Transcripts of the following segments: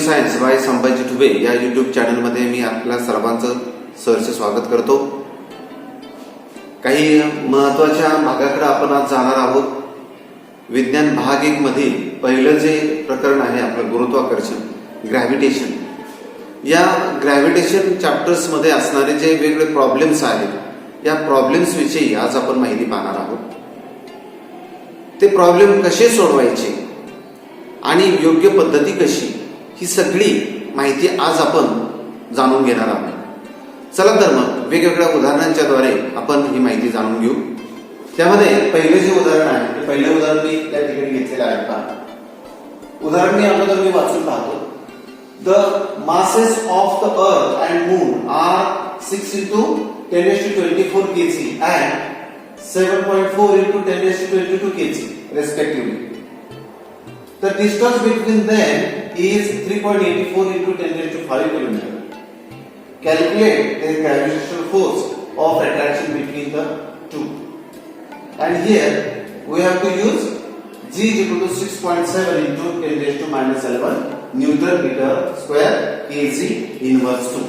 Science bye Sambhaji Thube या YouTube चॅनलमध्ये मी आपल्या सर्वांचं सहर्ष स्वागत करतो. काही महत्वाच्या भागाकडे आपण आज जाणार आहोत. विज्ञान भाग 1 मधील पहिलं जे प्रकरण आहे आपलं गुरुत्वाकर्षण, ग्रॅव्हिटेशन. या ग्रॅव्हिटेशन चॅप्टर्स मध्ये असणारे जे वेगवेगळे प्रॉब्लेम्स आहेत या प्रॉब्लेम्स विषयी आज आपण माहिती पाहणार आहोत. ते प्रॉब्लेम कसे सोडवायचे आणि योग्य पद्धती कशी, ही सगळी माहिती आज आपण जाणून घेणार आहोत. चला तर मग वेगवेगळ्या उदाहरणांच्या द्वारे आपण ही माहिती जाणून घेऊ. त्यामध्ये पहिलं जे उदाहरण आहे ते पहिलं उदाहरण मी त्या ठिकाणी घेतलेलं आहे. का उदाहरण मी अगोदर मी वाचून पाहतो. The masses of the earth and moon are 6 into 10 raised to 24 kg and 7.4 into 10 raised to 22 kg respectively. The distance between them is 3.84 into 10 raised to 5 km. Calculate the gravitational force of attraction between the two. And here we have to use G is equal to 6.7 into 10 raised to minus 11 Newton meter square kg inverse 2.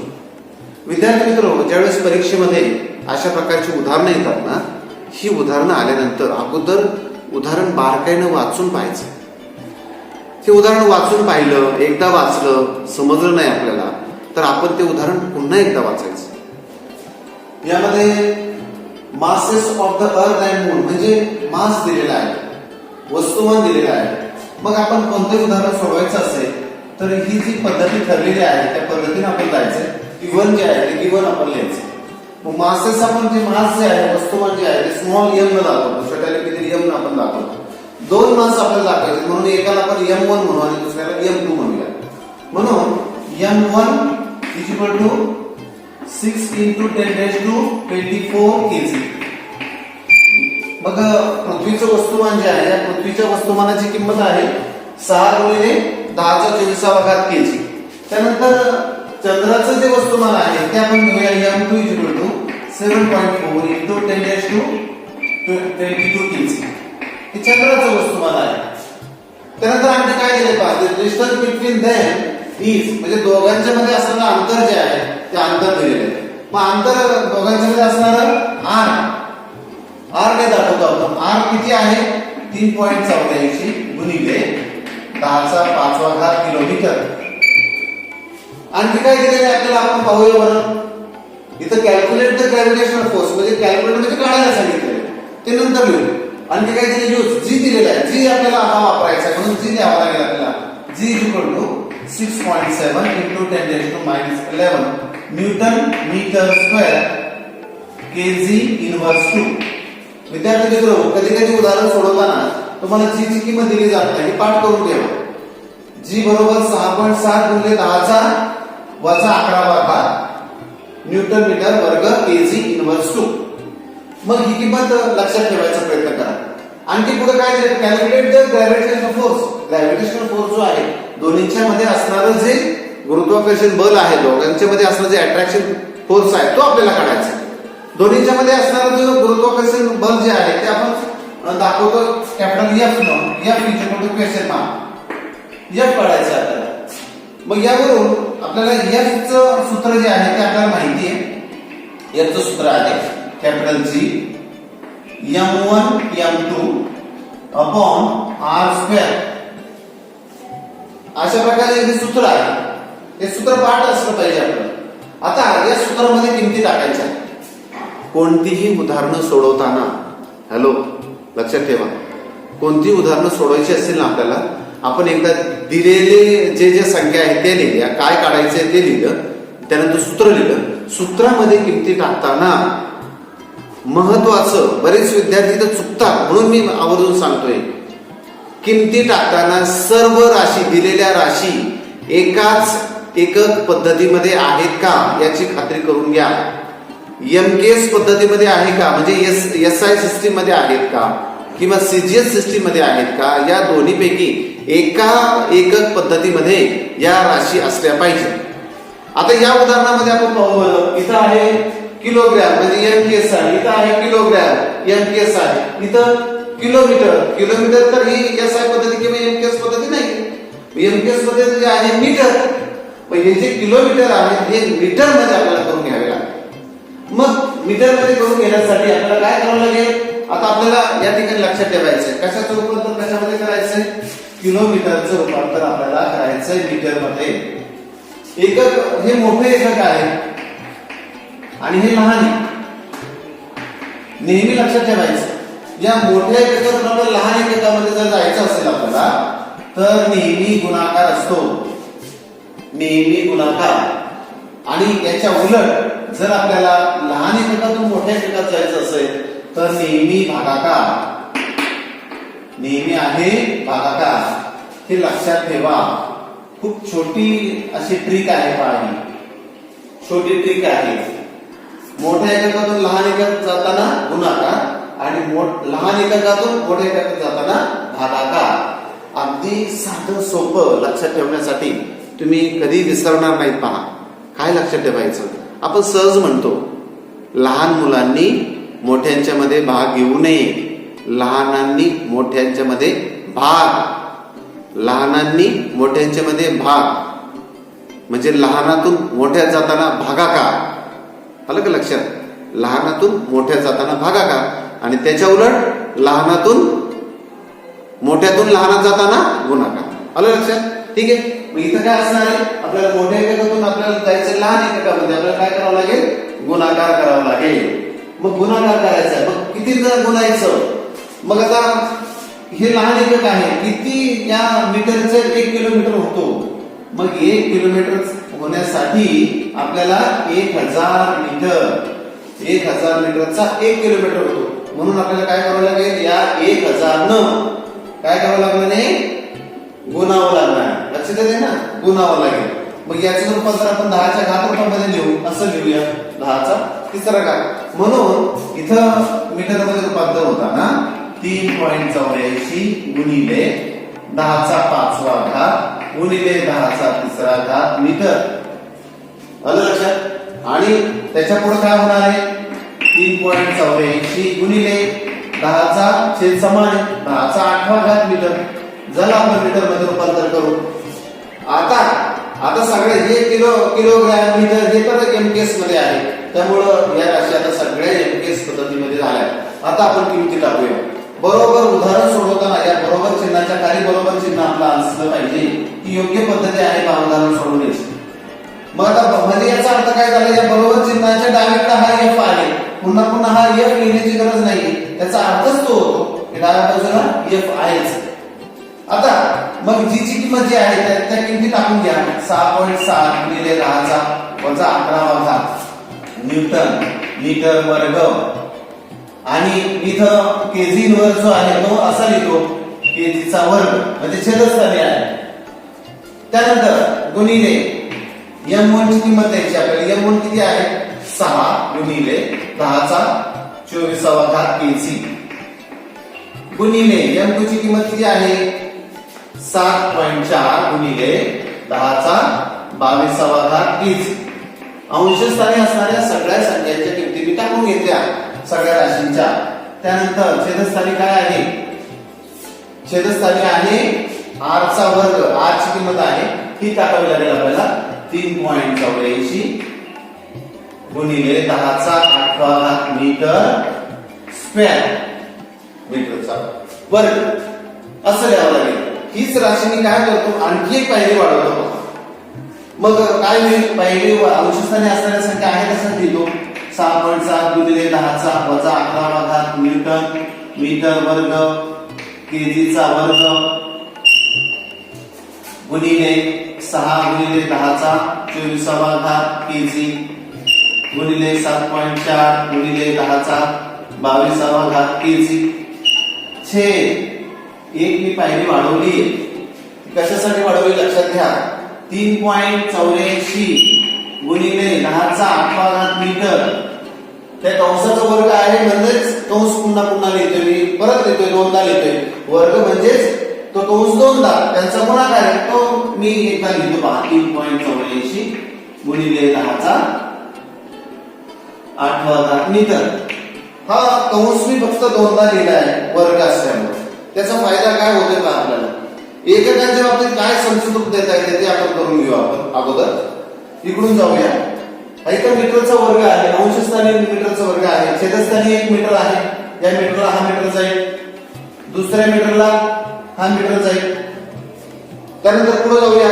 विद्यार्थी मित्रांनो, ज्यावेळेस परीक्षेमध्ये अशा प्रकारची उदाहरणं येतात ना, ही उदाहरणं आल्यानंतर अगोदर उदाहरण बारकाईनं वाचून पाहायचं. ते उदाहरण वाचून पाहिलं, एकदा वाचलं, समजलं नाही आपल्याला तर आपण ते उदाहरण पुन्हा एकदा वाचायचं. यामध्ये masses of the earth and moon म्हणजे मास दिलेला आहे, वस्तुमान दिलेला आहे. मग आपण कोणतेही उदाहरण सोडवायचं असेल तर ही जी पद्धती ठरलेली आहे त्या पद्धतीने आपण जायचं. गिवन जे आहे ते गिवन आपण लिहायचं. मग मासेस आपण जे मास जे आहे, वस्तुमान जे आहे ते स्मॉल एम न दाखवतो, छोट्या लिपीतील एम न आपण दाखवतो. दोन मास आपल्याला दाखवायचे म्हणून एकाला आपण M1 म्हणू आणि दुसऱ्याला M2 म्हणूया. म्हणून M1 is equal to 6 into 10 raised to 24 kg. मग पृथ्वीचं वस्तुमान जे आहे, या पृथ्वीच्या वस्तुमानाची किंमत आहे 6 गुणिले 10⁴ kg. त्यानंतर चंद्राचं जे वस्तुमान आहे ते आपण घेऊया M2 is equal to 7.4 into 10 raised to 22 kg. हे चंद्राचं वस्तुमान आहे. त्यानंतर आणखी काय दिले पाहिजे, डिस्टन्स बिटवीन देम इज म्हणजे दोघांच्या मध्ये असणारं अंतर जे आहे ते अंतर दिलेलं आहे. मग अंतर दोघांच्या मध्ये असणारं आर ने दाखवतो आपण. आर किती आहे 3.84 गुणिले 10⁵ किलोमीटर. आणखी काय दिलेलं आहे आपल्याला, आपण पाहूया बरं. इथं कॅल्क्युलेट द ग्रॅव्हिटेशनल फोर्स म्हणजे कॅल्क्युलेट म्हणजे काढायला सांगितलं ते नंतर लिहू. आणखी काय दिले, यूज जी दिलेला आहे, जी आपल्याला हा वापरायचा आहे म्हणून जी लिहावा लागेल आपल्याला. G is equal to 6.7 into 10 raised to minus 11 newton metre square kg inverse 2. विद्यार्थी मित्र, कधी कधी उदाहरण सोडवताना तुम्हाला जी ची किंमत दिली जात नाही, पाठ करून ठेवा. जी बरोबर 6.7 गुणिले 10⁻11 न्यूटन मीटर वर्ग kg इनवर्स 2. मग ही किंमत लक्षात ठेवायचा प्रयत्न करा. आणखी पुढे काय दिलं, calculate the gravitational force. Gravitational force जो आहे दोन्हीच्या मध्ये असणारं जे गुरुत्वाकर्षण बल आहे, दोघांच्या मध्ये असणारं जे अट्रॅक्शन फोर्स आहे तो आपल्याला काढायचा. दोन्हीच्या मध्ये असणारं जो गुरुत्वाकर्षण बल जे आहे ते आपण दाखवतो कॅपिटल F न. F is equal to question mark F काढायचं आपल्याला. मग यावरून आपल्याला F चं सूत्र जे आहे ते आपल्याला माहिती आहे. F चं सूत्र आहे capital G M1 M2 upon R square. अशा प्रकारे हे सूत्र आहे, हे सूत्र पाठ असलं पाहिजे आपल्याला. आता या सूत्रामध्ये किमती टाकायच्या. कोणतीही उदाहरणं सोडवताना, हॅलो लक्षात ठेवा, कोणतीही उदाहरणं सोडवायची असेल ना आपल्याला, आपण एकदा दिलेले जे संख्या आहेत ते लिहिल्या, काय काढायचे ते लिहिलं, त्यानंतर सूत्र लिहिलं. सूत्रामध्ये किमती टाकताना महत्वाचं, बरेच विद्यार्थी तर चुकतात म्हणून मी आवर्जून सांगतोय, किमती टाकताना सर्व राशी, दिलेल्या राशी एकाच एकक पद्धतीमध्ये आहेत का याची खात्री करून घ्या. एमकेएस पद्धतीमध्ये आहे का, म्हणजे SI सिस्टीम मध्ये आहेत का किंवा CGS सिस्टीम मध्ये आहेत का, या दोन्हीपैकी एका एकक पद्धतीमध्ये या राशी असल्या पाहिजे. आता या उदाहरणामध्ये आपण पाहू, इथं आहे किलोग्रॅम म्हणजे एमकेएस आहे, इथं आहे किलोग्रॅम एमकेएस आहे, इथं किलोमीटर तर ही SI पद्धती किंवा एमकेएस पद्धती नाही. एमकेएस मध्ये जे आहे मीटर, मग हे जे किलोमीटर आहे हे मीटर मध्ये आपल्याला करून घ्यावे लागेल. मग मीटर मध्ये करून घेण्यासाठी आपल्याला काय करावं लागेल, आता आपल्याला या ठिकाणी लक्षात ठेवायचंय कशाचं रूपांतर कशामध्ये करायचंय, किलोमीटरचं रूपांतर आपल्याला करायचंय मीटर मध्ये. एकक हे मोठे एकक आहे आणि हे लहान आहे, नेहमी लक्षात ठेवायचं. या मोठ्या एककातून आपल्याला लहान एककामध्ये जर जायचं असेल आपल्याला तर नेहमी गुणाकार असतो, नेहमी गुणाकार. आणि याच्या उलट जर आपल्याला लहान एककातून मोठ्या एककात जायचं असेल तर नेहमी भागाकार, नेहमी आहे भागाकार. हे लक्षात ठेवा. खूप छोटी अशी ट्रिक आहे, पाहणी छोटी ट्रिक आहे. मोठ्या एककातून लहान एकक जाताना गुणाकार आणि लहान एककातून मोठ्या एककात जाताना भागाकार. अगदी साधं सोपं लक्षात ठेवण्यासाठी तुम्ही कधी विसरणार नाहीत. पहा काय लक्षात ठेवायचं, आपण सहज म्हणतो लहान मुलांनी मोठ्यांच्या मध्ये भाग घेऊ नये, लहानांनी मोठ्यांच्या मध्ये भाग, लहानांनी मोठ्यांच्या मध्ये भाग म्हणजे लहानातून मोठ्या जाताना भागाकार. आलं का लक्षात, लहानातून मोठ्या जाताना भागाकार आणि त्याच्या उलट लहानातून मोठ्यातून लहानात जाताना गुणाकार. आलं लक्षात, ठीक आहे. मग इथं काय असणार आहे, आपल्याला मोठ्या एककातून आपल्याला जायचं लहान एककामध्ये आपल्याला काय करावं लागेल, गुणाकार करावा लागेल. मग गुणाकार करायचा आहे, मग किती गुणायचं, मग आता हे लहान एकक आहे, किती या मीटरचं 1 किलोमीटर होतो. मग 1 किलोमीटर होण्यासाठी आपल्याला 1000 मीटर, 1000 मीटरचा 1 किलोमीटर होतो. म्हणून आपल्याला काय करावं लागेल, या 1000 न काय करावं लागणार नाही, गुणावं लागणार. लक्षात येते ना, गुणावं लागेल. मग याचं रूपांतर आपण 10च्या घात रूपामध्ये लिहू, असं लिहूया 10चा 3रा घात. म्हणून इथं मीटर मध्ये रूपांतर होताना 3.84 गुणिले 10चा 5वा घात गुणिले 10चा 3रा घात मीटर. आलं लक्षात. आणि त्याच्या पुढे काय होणार आहे, 3.84 गुणिले 10चा छेद समान 10चा 8वा घात मीटर. झालं आपण मीटर मध्ये रूपांतर करू. आता सगळे हे किलोग्रॅम मीटर हे तर एमकेएस मध्ये आहे, त्यामुळं या राशी आता सगळ्या एमकेएस पद्धतीमध्ये झाल्या. आता आपण किमती टाकूया. बरोबर उदाहरण सोडवताना या बरोबर चिन्हाच्या खाली बरोबर चिन्ह आपलं असलं पाहिजे, ही योग्य पद्धती आहे उदाहरण सोडवण्याची. मग आता म्हणजे याचा अर्थ काय झाला, या बरोबर चिन्हाच्या डावीकडे हा एफ आहे, पुन्हा पुन्हा हा एफ लिहिण्याची गरज नाही. त्याचा अर्थच तो होतो की डाव्या बाजूला एफ आहेच. आता मग जी किंमत जी आहे त्या किमती टाकून घ्या. 6.7 गुणिले 10चा वजा 11वा घात न्यूटन मीटर वर्ग. आणि इथं केजी वर जो आहे तो असा लिहितो केजीचा वर्ग म्हणजे छेदस्थानी आहे. त्यानंतर गुणिले m1 ची किंमत द्यायची आपल्याला. m1 किती आहे, 6 गुणिले 10चा 24वा घात केजी गुणिले m2 ची किंमत किती आहे, 7.4 गुणिले 10चा 22वा घात केजी. अंशस्थानी असणाऱ्या सगळ्या संख्यांच्या किमती मी टाकून घेतल्या सगळ्या राशींच्या. त्यानंतर छेदस्थानी काय आहे, छेदस्थानी आहे r चा वर्ग. r ची किंमत आहे ही टाकावी लागेल आपल्याला. 3.84 गुणिले 10चा 8वा घात मीटर स्क्वेअर, मीटरचा वर्ग असं लिहावं लागेल. हीच राशी मी काय करतो, आणखी एक पायरी वाढवतो. मग काय होईल, पायरी अंशस्थानी असणाऱ्या संख्या आहे तसं लिहितो. 6.7 गुणिले 10चा वजा 11वा घात न्यूटन मीटर वर्ग केजीचा वर्ग गुणिले 6 गुणिले 10चा 24वा घात केजी गुणिले 7.4 गुणिले 10चा 22वा घात केजी छेद एक मी पायरी वाढवली. कशासाठी वाढवली लक्षात घ्या. 3.84 गुणिले 10चा 8वा घात मीटर. त्या कंसाचा वर्ग आहे म्हणजेच कंस पुन्हा पुन्हा लिहितोय मी, परत लिहितोय, दोनदा लिहितोय. वर्ग म्हणजेच तो कंस दोनदा, त्यांचा गुणाकार आहे तो मी एकदा लिहितो पहा. 3.84 गुणिले 10चा 8वा घात मीटर. हा कंस मी फक्त दोनदा लिहिला आहे वर्ग असल्यामुळे. त्याचा फायदा काय होतोय पहा आपल्याला. एककांच्या बाबतीत काय संक्षिप्त रूप देता येते ते आपण करून घेऊ. आपण अगोदर इकडून जाऊया. इथं मीटरचा वर्ग आहे, अंशस्थानी मीटरचा वर्ग आहे, छेदस्थानी 1 मीटर आहे. या मीटरला हा मीटर जाईल, दुसऱ्या मीटरला हा मीटर जाईल. त्यानंतर पुढे जाऊया.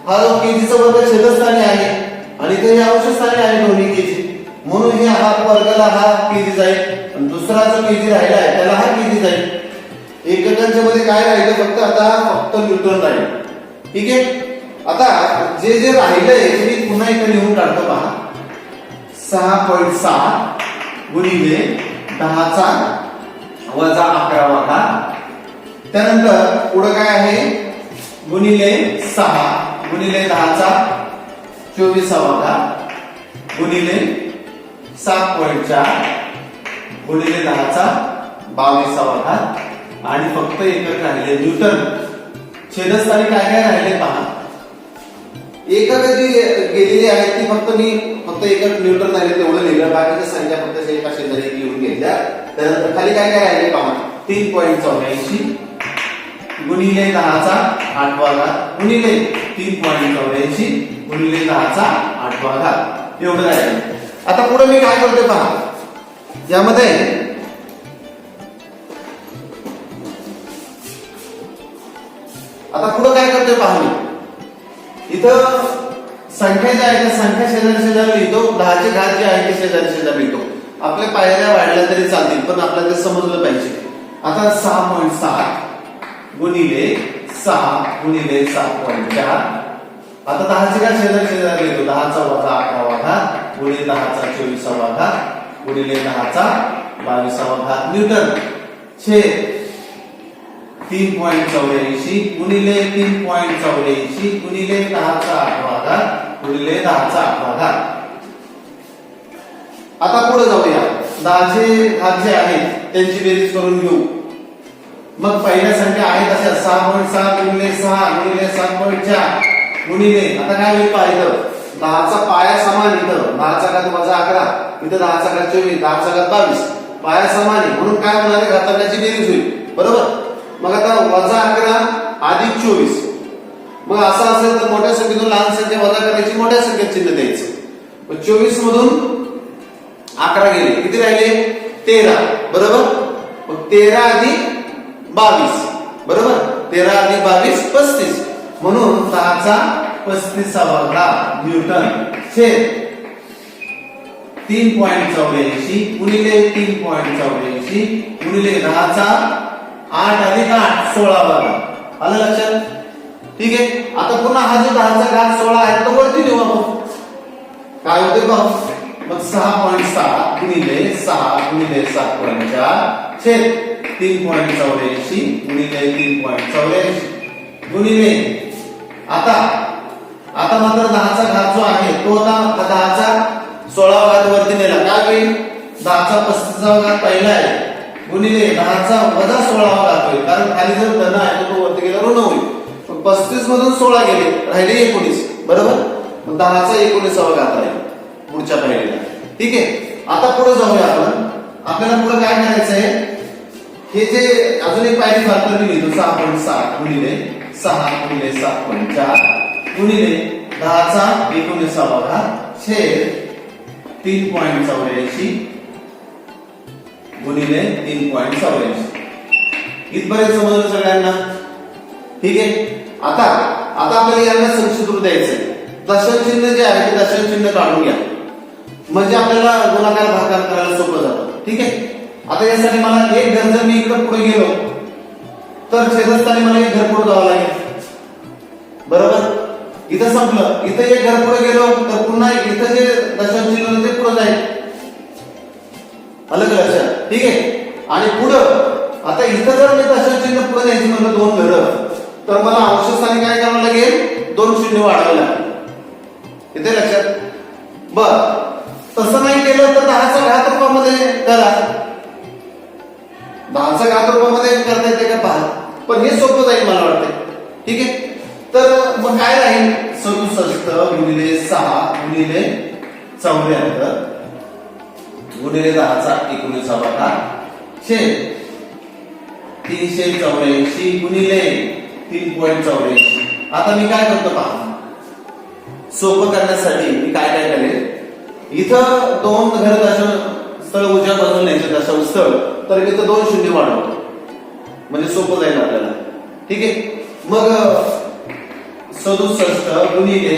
हा जो केजीचा वर्ग छेदस्थानी आहे आणि इथे अंशस्थानी आहे दोन्ही केजी, म्हणून हे हा वर्गाला हा केजी जाईल आणि दुसरा जो केजी राहिला आहे त्याला हा केजी जाईल. एककांच्या मध्ये काय राहिलं फक्त न्यूटन राहील. ठीक आहे. आता जे जे राहिलंय ते मी पुन्हा इथे लिहून काढतो पहा. 6.6 गुणिले 10चा वजा 11वा घात. त्यानंतर पुढे काय आहे गुणिले 6 गुणिले 10चा 24वा घात गुणिले 7.4 गुणिले 10चा 22वा घात आणि फक्त एकक राहिले न्यूटन. छेदस्थानी काय काय राहिले पहा. एकक जी गेलेली आहे ती फक्त एकक न्यूटन राहिले तेवढं लिहिलं. बाकीच्या संख्या फक्त एका शेजारी लिहून घेतल्या. त्यानंतर खाली काय काय राहिले पहा. 3.84 गुणिले 10चा 8वा घात गुणिले 3.84 गुणिले 10चा 8वा घात एवढं राहिलं. आता पुढे मी काय करते पहा. यामध्ये आता पुढे काय करते पहा. मी इथं संख्या ज्या आहेत त्या संख्या शेजारी लिहितो. 10चे घात जे आहे ते शेजारी लिहितो. आपल्या पायऱ्या वाढल्या तरी चालतील पण आपल्याला ते समजलं पाहिजे. आता 6.7 गुणिले 6 गुणिले 7.4. आता 10चे घात शेजारी लिहितो. 10चा वजा 11वा घात गुणिले 10चा 24वा घात गुणिले 10चा 22वा घात न्यूटन छेद 3.84 गुणिले 3.84 गुणिले 10चा 8वा घात गुणिले 10चा 8वा घात. आता पुढे जाऊया. 10चे घात जे आहेत त्यांची बेरीज करून घेऊ. मग पहिल्या संख्या आहेत अशा 6.7 गुणिले 6 गुणिले 7.4 गुणिले आता काय होईल पहा. इथं 10चा पाया समान, इथं 10चा घात वजा 11, इथं 10चा घात 24, 10चा घात 22 पाया समान आहे म्हणून काय होणार आहे घातांची बेरीज होईल. बरोबर. मग आता वजा 11 अधिक 24. मग असं असेल तर मोठ्या संख्येतून लहान संख्या वजा करायची, मोठ्या संख्येत चिन्ह द्यायचं. मग 24 मधून 11 गेले, किती राहिले 13. बरोबर. मग 13 अधिक 22 बरोबर. 13 अधिक 22 35 म्हणून 10चा 35वा घात न्यूटन छेद 3.84 गुणिले 3.84 गुणिले 10चा 8 अधिक 8 16वा घात. आलं लक्षात. ठीक आहे. आता पुन्हा हा जो 10चा घात 16 आहे तो वरती नेऊ आपण. काय होते बघ. मग 6.7 गुणिले 6 गुणिले 7.4 छेद 3.84 गुणिले 3.84 गुणिले आता मात्र 10चा घात जो आहे तो आता 10चा 16वा घात वरती नेला. काय होईल 10चा 35वा घात पहिला आहे गुणिले 10चा वजा 16वा घात होईल. कारण खाली जर धन आहे तो वरती गेला ऋण होईल. 35 मधून 16 गेले राहिले 19. बरोबर. मग 10चा 19वा घात राहील पुढच्या पायरीला. ठीक आहे. आता पुढे जाऊया आपण. आपल्याला पुढे काय करायचं आहे. हे जे अजून एक पायरी फारतर मी लिहितो. 6.7 गुणिले 6 गुणिले 7.4 गुणिले 10चा 19वा घात छेद 3.84 गुणिले 3.84. इथपर्यंत समजलं सगळ्यांना. ठीक आहे. आता आपल्याला यांना संक्षिप्त रूप द्यायचंय. दशांश चिन्ह जे आहे ते दशांश चिन्ह काढून घ्या म्हणजे आपल्याला गुणाकार भागाकार करायला सोपं जातं. ठीक आहे. आता यासाठी मला एक घर जर मी इकडे पुढे गेलो तर छेदस्थानी मला एक घर पुढे जावं लागेल. बरोबर. इथं संपलं. इथं एक घर पुढे गेलो तर पुन्हा इथं जे दशांश चिन्ह ते पुढे जाईल. अलग लक्षात. ठीक आहे. आणि पुढं आता इथं जर मी दशांश चिन्ह पुढे द्यायची म्हणलं 2 घरं तर मला अंशस्थानी काय करावं लागेल 2 शून्य वाढवावे लागेल. इथे लक्षात. बर तसं नाही केलं तर 10चा घात रूपामध्ये करा. 10चा घात रूपामध्ये करता येते का पहा. पण हे सोपं जाईल मला वाटतं. ठीक आहे. तर मग काय राहील 67 गुणिले 6 गुणिले 74 गुणिले 10चा 19वा घात छेद 384 गुणिले 3.84. आता मी काय करतो पहा, सोपं करण्यासाठी मी काय काय करेल, इथं 2 घर दशांश उजव्या बाजूला न्यायचे दशांश स्थळ, तर मी इथं 2 शून्य वाढवतो, म्हणजे सोपं जाईल आपल्याला. ठीक आहे. मग 67 गुणिले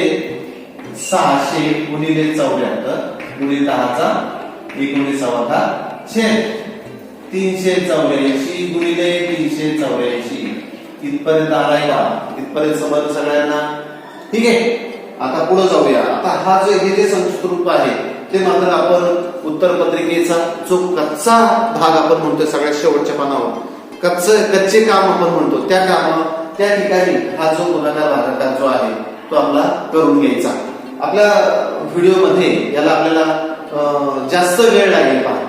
600 गुणिले 74 गुणिले 10चा 19 छेद 384 गुणिले 384. इथपर्यंत आलाय का? इथपर्यंत समजलं सगळ्यांना? ठीक आहे. आता पुढे जाऊया. आता हा जे संक्षिप्त रूप आहे ते मात्र आपण उत्तर पत्रिकेचा जो कच्चा भाग आपण म्हणतोय सगळ्यात शेवटच्या पानावर, कच्चे काम आपण म्हणतो, त्या ठिकाणी हा जो गुणाकार भागाकार जो आहे तो आपला करून घ्यायचा. आपल्या व्हिडिओमध्ये याला आपल्याला जास्त वेळ लागेल. पहा,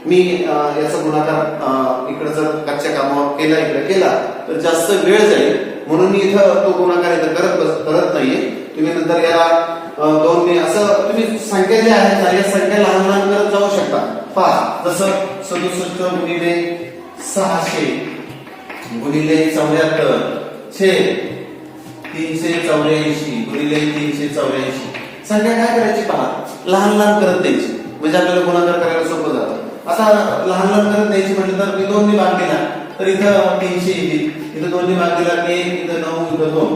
मी याचा गुणाकार इकडे जर कच्च्या कामावर इकडे केला तर जास्त वेळ जाईल, म्हणून मी इथं तो गुणाकार इथं करत नाहीये. तुम्ही नंतर याला 2 ने असं तुम्ही संख्या ज्या आहेत या संख्या लहान लहान करत जाऊ शकता. पहा, जसं 67 गुणिले 600 गुणिले 74 छेद 384 गुणिले 384. संख्या काय करायची पहा, लहान लहान करत द्यायची, म्हणजे आपल्याला गुणाकार करायला सोपं जातं. आता लहान लहान करत द्यायची म्हटलं तर मी 2 ने भाग दिला तर इथं 300 येईल, इथं 2 ने भाग दिला 1, इथं 9, इथं 2,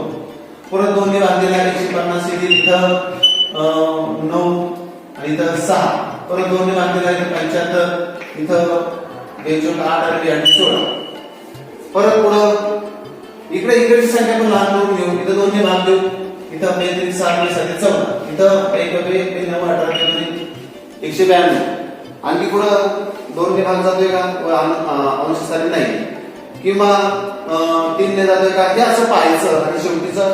परत 2 ने भाग दिला 150 येईल, इथं 9 आणि इथं 6, परत 2 ने भाग दिला इथं 75, इथं 8 आणि 16. परत पुढं इकडची संख्या पण लहान करून घेऊ, इथं 2 ने भाग देऊ, इथं 7 14, इथं 9 18 192. आणखी पुढं 2 ने भाग जातोय का अंशस्थानी नाही, किंवा 3 ने जातोय का, हे असं पाहायचं. आणि शेवटीचं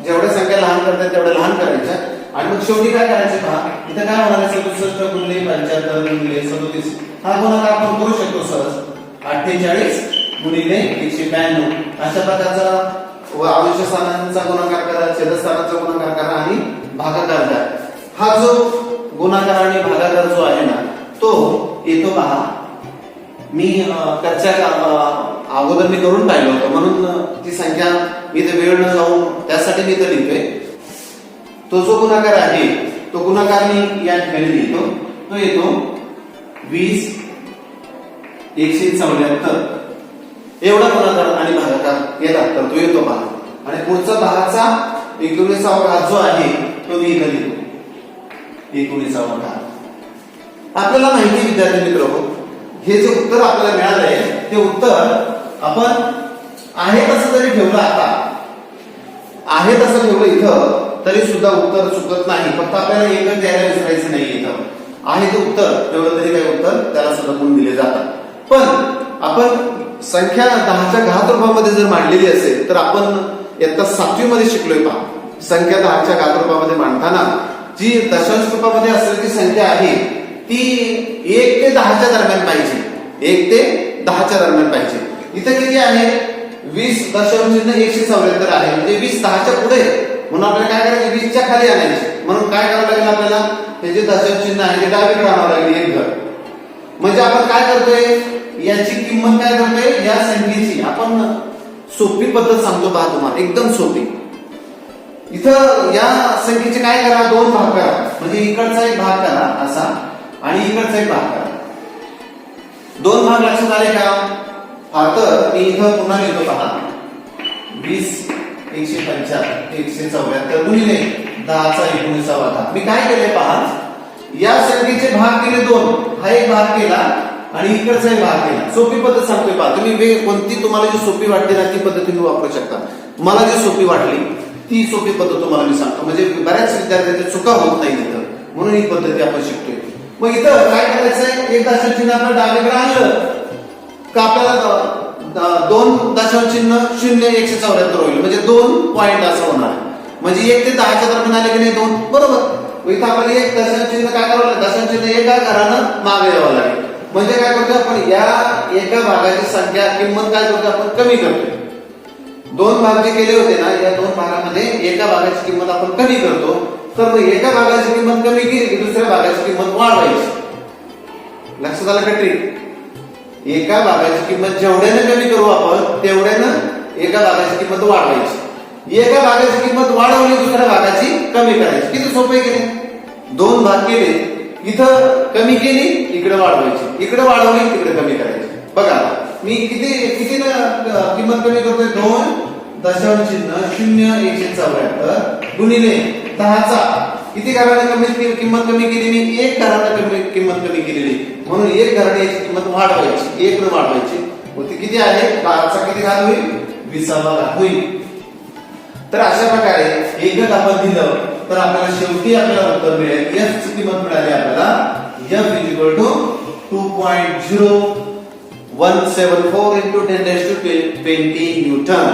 जेवढ्या संख्या लहान करतात तेवढ्या लहान करायच्या. आणि मग शेवटी काय करायचं पहा, इथं काय होणार आहे, 67 गुणिले 75 गुणिले 37. हा गुणाकार आपण करू शकतो सहज. 48 गुणिले 192. अशा प्रकारचा अंश स्थानांचा गुणाकार करा, छेदस्थानाचा गुणाकार करा आणि भागाकार करा. हा जो गुणाकार आणि भागाकार जो आहे ना तो येतो पहा. मी कच्च्या अगोदर मी करून पाहिलं होतं, म्हणून ती संख्या मी इथे वेळ न जाऊन त्यासाठी मी इथे लिहितोय. तो जो गुणाकार आहे तो गुणाकार मी या ठिकाणी लिहितो. तो येतो 20 174. एवढा गुणाकार आणि भागाकार येतात तर तो येतो पहा. आणि पुढचा 10चा 19वा घात जो आहे तो मी इथे लिहितो 19वा घात. आपल्याला माहिती विद्यार्थी मित्र हो, हे जे उत्तर आपल्याला मिळालंय ते उत्तर आपण आहे तसं जरी ठेवलं, आता आहे तसं ठेवलं इथं तरी सुद्धा उत्तर चुकत नाही. फक्त आपल्याला एकच द्यायला विसरायचं नाही. इथं आहे ते उत्तर ठेवलं तरी काही उत्तर त्याला सुद्धा गुण दिले जातात. पण आपण संख्या 10च्या घात रूपामध्ये जर मांडलेली असेल तर आपण इयत्ता 7वी मध्ये शिकलोय पहा. संख्या 10च्या घात रूपामध्ये मांडताना जी दशांश रूपामध्ये असलेली संख्या आहे ती 1 ते 10च्या दरम्यान पाहिजे. 1 ते 10च्या दरम्यान पाहिजे. इथं किती आहे, 20 दशांश चिन्ह 174 आहे, म्हणजे 20 10च्या पुढे, म्हणून आपल्याला काय करायचे, 20 च्या खाली आणायचे. म्हणून काय करावं लागेल आपल्याला, हे जे दशांश चिन्ह आहे ते डावीकडे आणावं लागेल एक घर. म्हणजे आपण काय करतोय, याची किंमत काय करतोय, या संख्येची आपण सोपी पद्धत सांगतो पहा तुम्हाला, एकदम सोपी. इथं या संख्येचे काय करा, 2 भाग करा. म्हणजे इकडचा एक भाग करा असा आणि इकडचा एक भाग करा. 2 भाग लक्षात आले का? हा, तर मी इथं पुन्हा लिहितो पहा, 20 174 गुणिले 10चा 19वा घात. मी काय केले पहा, या संख्येचे भाग केले 2, हा एक भाग केला आणि इकडचा एक भाग केला. सोपी पद्धत सांगतोय पहा. तुम्ही कोणती तुम्हाला जी सोपी वाटते ना ती पद्धत तुम्ही वापरू शकता. मला जी सोपी वाटली ती सोपी पद्धत तुम्हाला मी सांगतो, म्हणजे बऱ्याच विद्यार्थ्यांच्या चुका होत नाही इथं, म्हणून ही पद्धती आपण शिकतोय. मग इथं काय करायचंय, एक दशांश चिन्ह आपलं डावीकडे आणलं का आपल्याला 2 दशांश चिन्ह 0 174 होईल, म्हणजे 2 पॉइंट असं होणार. म्हणजे 1 ते 10च्या दरम्यान आले की नाही 2, बरोबर. इथं आपल्याला एक दशांश चिन्ह काय करावं लागेल, दशांश चिन्ह एका घरानं मागे यावं लागेल. म्हणजे काय करतो आपण, या एका भागाची संख्या किंमत काय करतो आपण, कमी करतो. 2 भाग जे केले होते ना, या 2 भागामध्ये एका भागाची किंमत आपण कमी करतो. तर मग एका भागाची किंमत कमी केली की दुसऱ्या भागाची किंमत वाढवायची. लक्षात आलं का ट्रिक? एका भागाची किंमत जेवढ्यानं कमी करू आपण तेवढ्यानं एका भागाची किंमत वाढवायची, एका भागाची किंमत वाढवली दुसऱ्या भागाची कमी करायची. किती सोपं आहे की नाही? दोन भाग केले, इथं कमी केली इकडे वाढवायची, इकडे वाढवली तिकडे कमी करायची. बघा मी किती किती किंमत कमी करतोय, 2.0 गुणिले 10चा किती घराने किंमत कमी केली मी? 1 घराने किंमत कमी केलेली, म्हणून 1 घराने याची किंमत वाढवायची, 1 ने वाढवायची. ती किती आहे? 10चा किती घात होईल? 20वा घात होईल. तर अशा प्रकारे एकक आपण दिलं तर आपल्याला शेवटी आपल्याला उत्तर मिळेल. f ची किंमत मिळाली आपल्याला f 2.0174 × 10⁻20 न्यूटन.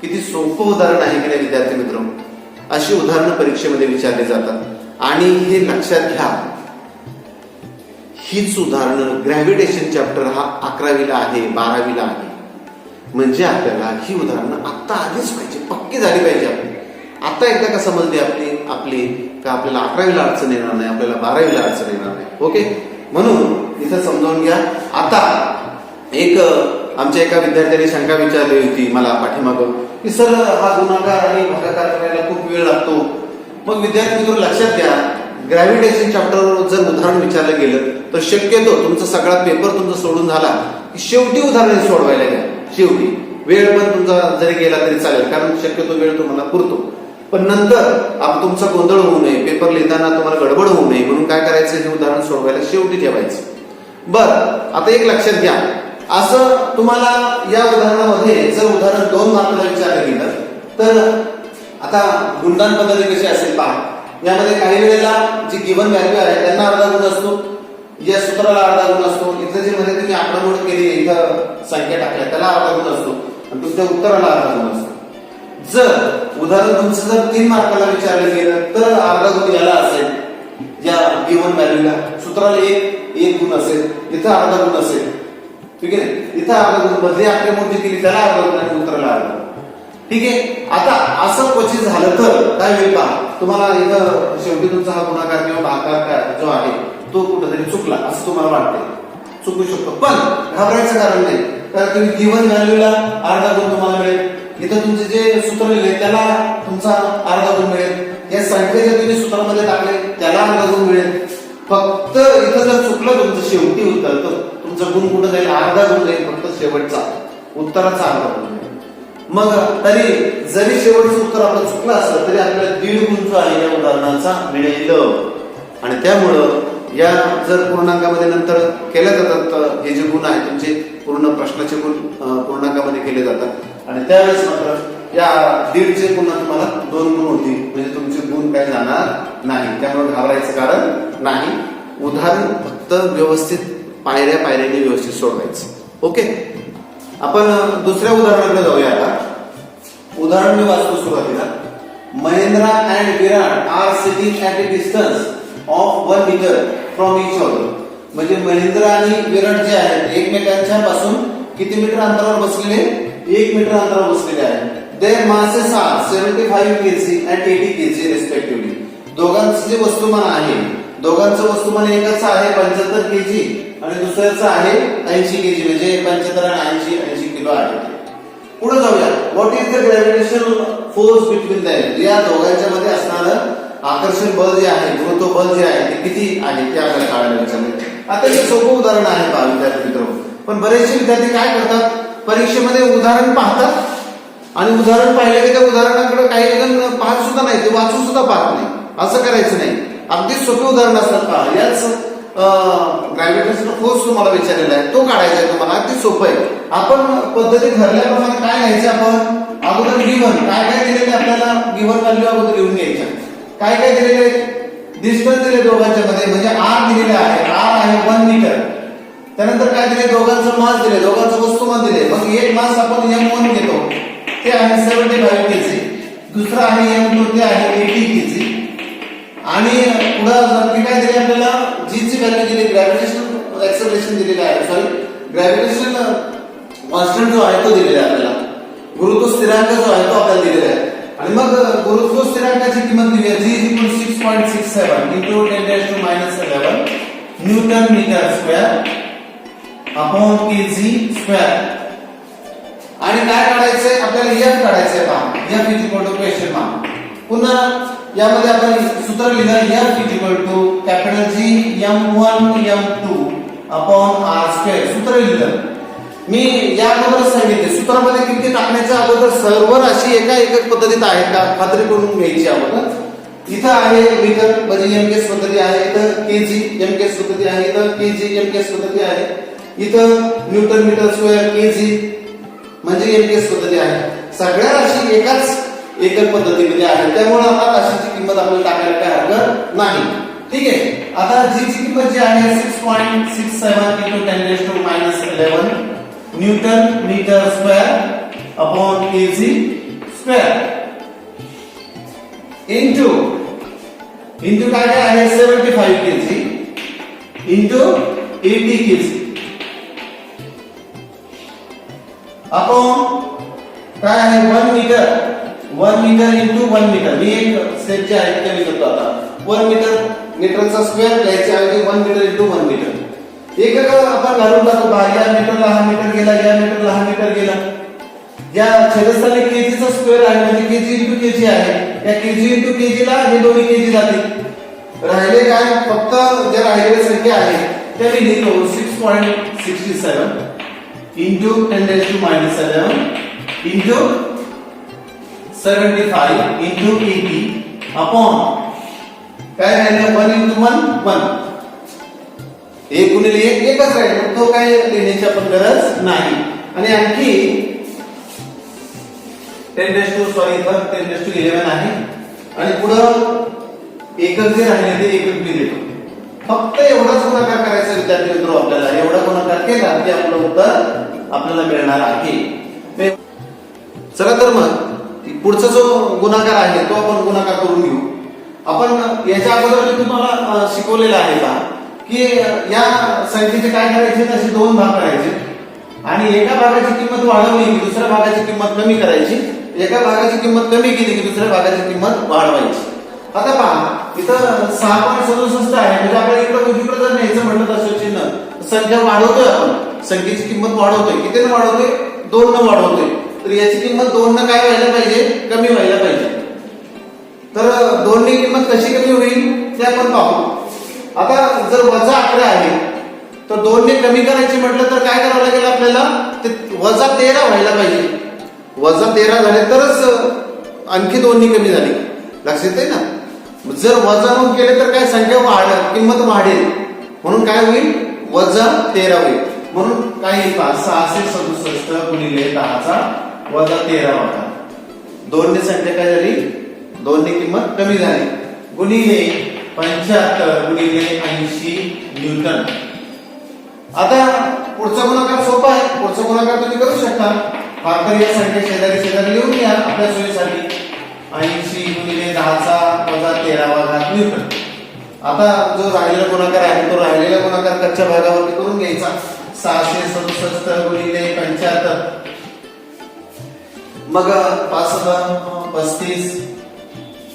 किती सोपं उदाहरण आहे की नाही विद्यार्थी मित्रांनो? अशी उदाहरणं परीक्षेमध्ये विचारली जातात आणि हे लक्षात घ्या. हीच उदाहरणं ग्रॅव्हिटेशन चॅप्टर हा 11वीला आहे, 12वीला आहे. म्हणजे आपल्याला ही उदाहरणं आता आलीच पाहिजे, पक्की झाली पाहिजे. आपली आता एकदा का समजली आपली का आपल्याला 11वीला अडचण येणार नाही, आपल्याला 12वीला अडचण येणार नाही. ओके, म्हणून इथं समजावून घ्या. आता एक आमच्या एका विद्यार्थ्याने शंका विचारली होती मला पाठीमागं की सर हा गुणाकार आणि भागाकार करायला खूप वेळ लागतो. मग विद्यार्थी मित्र लक्षात घ्या, ग्रॅव्हिटेशन चॅप्टरवर जर उदाहरण विचारलं गेलं तर शक्यतो तुमचा सगळा पेपर तुमचा सोडून झाला की शेवटी उदाहरण सोडवायला घ्या. शेवटी वेळ पण तुमचा जरी गेला तरी चालेल, कारण शक्यतो वेळ तुम्हाला पुरतो. पण नंतर तुमचा गोंधळ होऊ नये, पेपर लिहिताना तुम्हाला गडबड होऊ नये म्हणून काय करायचं, हे उदाहरण सोडवायला शेवटी ठेवायचं. बरं, आता एक लक्षात घ्या, असं तुम्हाला या उदाहरणामध्ये जर उदाहरण 2 मार्काला विचारलं गेलं तर आता गुणधन पद्धती कशी असेल पहा. यामध्ये काही वेळेला जी गिवन व्हॅल्यू आहे त्यांना अर्धा गुण असतो, या सूत्राला अर्धा गुण असतो. इथं जे मध्ये तुम्ही आकडेमोड केली, इथं संख्या टाकल्या त्याला अर्धा गुण असतो आणि तुमच्या उत्तराला अर्धा गुण असतो. जर उदाहरण तुमचं जर 3 मार्काला विचारलं गेलं तर अर्धा गुण याला असेल, या गिवन व्हॅल्यूला. सूत्राला एक गुण असेल, इथं अर्धा गुण असेल. ठीक आहे, इथं अर्धा गुण बदली आकडेमोड जी केली त्याला अर्धा गुण आणि उत्तराला अर्धा. ठीक आहे, आता असं क्वचित झालं तर काय होईल पहा. तुम्हाला इथं शेवटी तुमचा हा गुणाकार किंवा भागाकार जो आहे तो कुठेतरी चुकला असं तुम्हाला वाटते, चुकू शकतो. पण घाबरायचं कारण नाही, कारण तुम्ही गिवन व्हॅल्यूला अर्धा गुण तुम्हाला मिळेल, इथं तुमचे जे सूत्र लिहिले त्याला तुमचा अर्धा गुण मिळेल, या संख्या जे तुम्ही सूत्रामध्ये टाकले त्याला अर्धा गुण मिळेल. फक्त इथं जर चुकलं तुमचं शेवटी उत्तर तर तुमचा गुण कुठं जाईल? अर्धा गुण जाईल, फक्त शेवटचा उत्तराचा अर्धा गुण जाईल. मग तरी जरी शेवटचं उत्तर आपलं चुकलं असलं तरी आपल्याला 1.5 गुण जो आहे या उदाहरणाचा मिळेल. आणि त्यामुळं या जर पूर्णांकामध्ये नंतर केल्या जातात हे जे गुण आहेत तुमचे पूर्ण प्रश्नाचे गुण पूर्णांकामध्ये केले जातात आणि त्यावेळेस मात्र या 1.5चे पुन्हा तुम्हाला 2 गुण होतील, म्हणजे तुमचे गुण काही जाणार नाही. त्यामुळे घाबरायचं कारण नाही. उदाहरण फक्त व्यवस्थित पायऱ्या पायऱ्याने व्यवस्थित सोडवायचं. ओके, आपण दुसऱ्या उदाहरणाकडे जाऊया. आता उदाहरण मी वाचतो सुरुवातीला. Mahendra and Virat are sitting at a distance of 1 metre from each other. म्हणजे महेंद्र आणि विराट जे आहेत एकमेकांच्या पासून किती मीटर अंतरावर बसलेले? 1 मीटर अंतरावर बसलेले आहेत. Their masses are 75 kg and 80 kg respectively. दोघांचं जे वस्तुमान आहे, दोघांचं वस्तुमान एकाचं आहे 75 kg आणि दुसऱ्याचं आहे 80 kg, म्हणजे 75 आणि 80 किलो आहे. पुढे जाऊया. What is the gravitational force between them. या दोघांच्या मध्ये असणारं आकर्षण बल जे आहे, गुरुत्व बल जे आहे ते किती आहे ते आपल्याला काढायला विचारले. आता हे सोपं उदाहरण आहे पहा विद्यार्थी मित्र. पण बरेचसे विद्यार्थी काय करतात, परीक्षेमध्ये उदाहरण पाहतात आणि उदाहरण पाहिले की त्या उदाहरणाकडे काही जण पाहत सुद्धा नाही, ते वाचून सुद्धा पाहत नाही. असं करायचं नाही. अगदी सोपे उदाहरण असतात पहा. याच ग्रॅव्हिटेशनल फोर्स तुम्हाला विचारलेला आहे, तो काढायचा आहे तुम्हाला. अगदी सोपं आहे. आपण पद्धती ठरल्याप्रमाणे काय घ्यायचं, आपण अगोदर गिव्हन काय काय दिलेले आपल्याला, गिव्हन व्हॅल्यू अगोदर लिहून घ्यायच्या. काय काय दिलेले, डिस्टन्स दिले दोघांच्या मध्ये, म्हणजे आर दिलेले आहे, आर आहे 1 मीटर. त्यानंतर काय दिले, दोघांचं मास दिले, दोघांचं वस्तुमान दिले. मग एक मास आपण M1 घेतो, ते आहे 75 kg. दुसरा आहे M2, ते आहे 80 kg. आणि पुढे काय दिले आपल्याला, जी ची व्हॅल्यू दिली, ग्रॅव्हिटेशनल एक्सेलरेशन दिलेलं आहे, सॉरी ग्रॅव्हिटेशनल कॉन्स्टंट जो आहे तो दिलेला आहे आपल्याला. गुरुत्व स्थिरांक जो आहे तो आपल्याला दिलेला आहे. आणि मग गुरुत्व स्थिरांकाची किंमत दिली आहे, G 6.67 × 10⁻11 newton metre square upon kg square. आणि काय काढायचंय आपल्याला एफ काढायचंय पहा F is equal to question mark पुन्हा यामध्ये आपण सूत्र लिहिलं F is equal to capital G m1 m2 upon r square सूत्र लिहिलं मी या अगोदर सांगितले सूत्रामध्ये किती टाकण्याच्या अगोदर सर्व राशी एका एकच पद्धतीत आहेत का खात्री करून घ्यायची अगोदर इथं आहे मीटर म्हणजे एमकेस पद्धती आहे इथं केजी एमकेस पद्धती आहे इथं केजी एमकेस पद्धती आहे इथं न्यूटन मीटर स्क्वेअर केजी म्हणजे एमकेस पद्धती आहे सगळ्या राशी एकच पद्धतीमध्ये आहेत त्यामुळे आता राशीची किंमत आपल्याला टाकायला काय हरकत नाही ठीक आहे आता जी ची किंमत जी आहे 6.67 into 10 raised to minus 11 newton metre square upon KG square into काय आहे 75 केजी इंटू 80 केजी अपॉन काय आहे 1 मीटर इंटू 1 मीटर मी एक स्टेप जे आहे ते लिहितो आता 1 मीटरचा स्क्वेअर घ्यायचा आहे 1 मीटर इंटू 1 मीटर एक आपण घालून टाकू या मीटरला हा मीटर गेला या मीटरला हा मीटर गेला या छेदस्थानी केजीचा स्क्वेअर आहे म्हणजे केजी इंटू केजी आहे या केजी इंटू केजी ला हे दोन्ही केजी जातील राहिले काय फक्त जे राहिलेली संख्या आहे त्या मी लिहितो 6.67 into 10 raised to minus 11 into 75 into 80 upon काय राहिलं 1 into 1 एक गुणिले एक एकच राहील तो काय लिहिण्याची आपण गरज नाही आणि आणखी 10 raised to 11 आहे आणि पुढे एकक जे राहिले ते एकक मी लिहितो फक्त एवढाच गुणाकार करायचा विद्यार्थी मित्र आपल्याला एवढा गुणाकार केला की आपलं उत्तर आपल्याला मिळणार आहे चला तर मग पुढचा जो गुणाकार आहे तो आपण गुणाकार करून घेऊ आपण याच्या अगोदर मी तुम्हाला शिकवलेलं आहे का की या संख्येचे काय करायचे असे दोन भाग करायचे आणि एका भागाची किंमत वाढवली की दुसऱ्या भागाची किंमत कमी करायची एका भागाची किंमत कमी केली की दुसऱ्या भागाची किंमत वाढवायची आता पहा इथं 6.67 आहे म्हणजे आपण इकडे उजवीकडे जर न्यायचं म्हटलं तर चिन्ह संख्या वाढवतोय आपण संख्येची किंमत वाढवतोय कितीने वाढवतोय 2 ने वाढवतोय तर याची किंमत 2 ने काय व्हायला पाहिजे कमी व्हायला पाहिजे तर 2 ने किंमत कशी कमी होईल ते आपण पाहू आता जर वजा 11 आहे तर 2 ने कमी करायची म्हटलं तर काय करावं लागेल आपल्याला ते वजा 13 व्हायला पाहिजे वजा 13 झाले तरच आणखी 2 ने कमी झाली लक्षात आहे ना जर वजा म्हणून केले तर काय संख्या किंमत वाढेल म्हणून काय होईल वजा 13 होईल म्हणून काय येईल 667 गुणिले 10 चा वजा 13 होता 2 ने संख्या काय झाली 2 ने किंमत कमी झाली गुणिले 75 गुणिले 80 न्यूटन आता पुढचा गुणाकार सोपा आहे पुढचा गुणाकार तुम्ही करू शकता फक्त या संख्या शेजारी लिहून घ्या आपल्या सोयीसाठी 80 गुणिले 10 चा वजा 13वा घात न्यूटन आता जो राहिलेला गुणाकार आहे तो राहिलेला गुणाकार कच्च्या भागावरती करून घ्यायचा 667 गुणिले 75 मग 5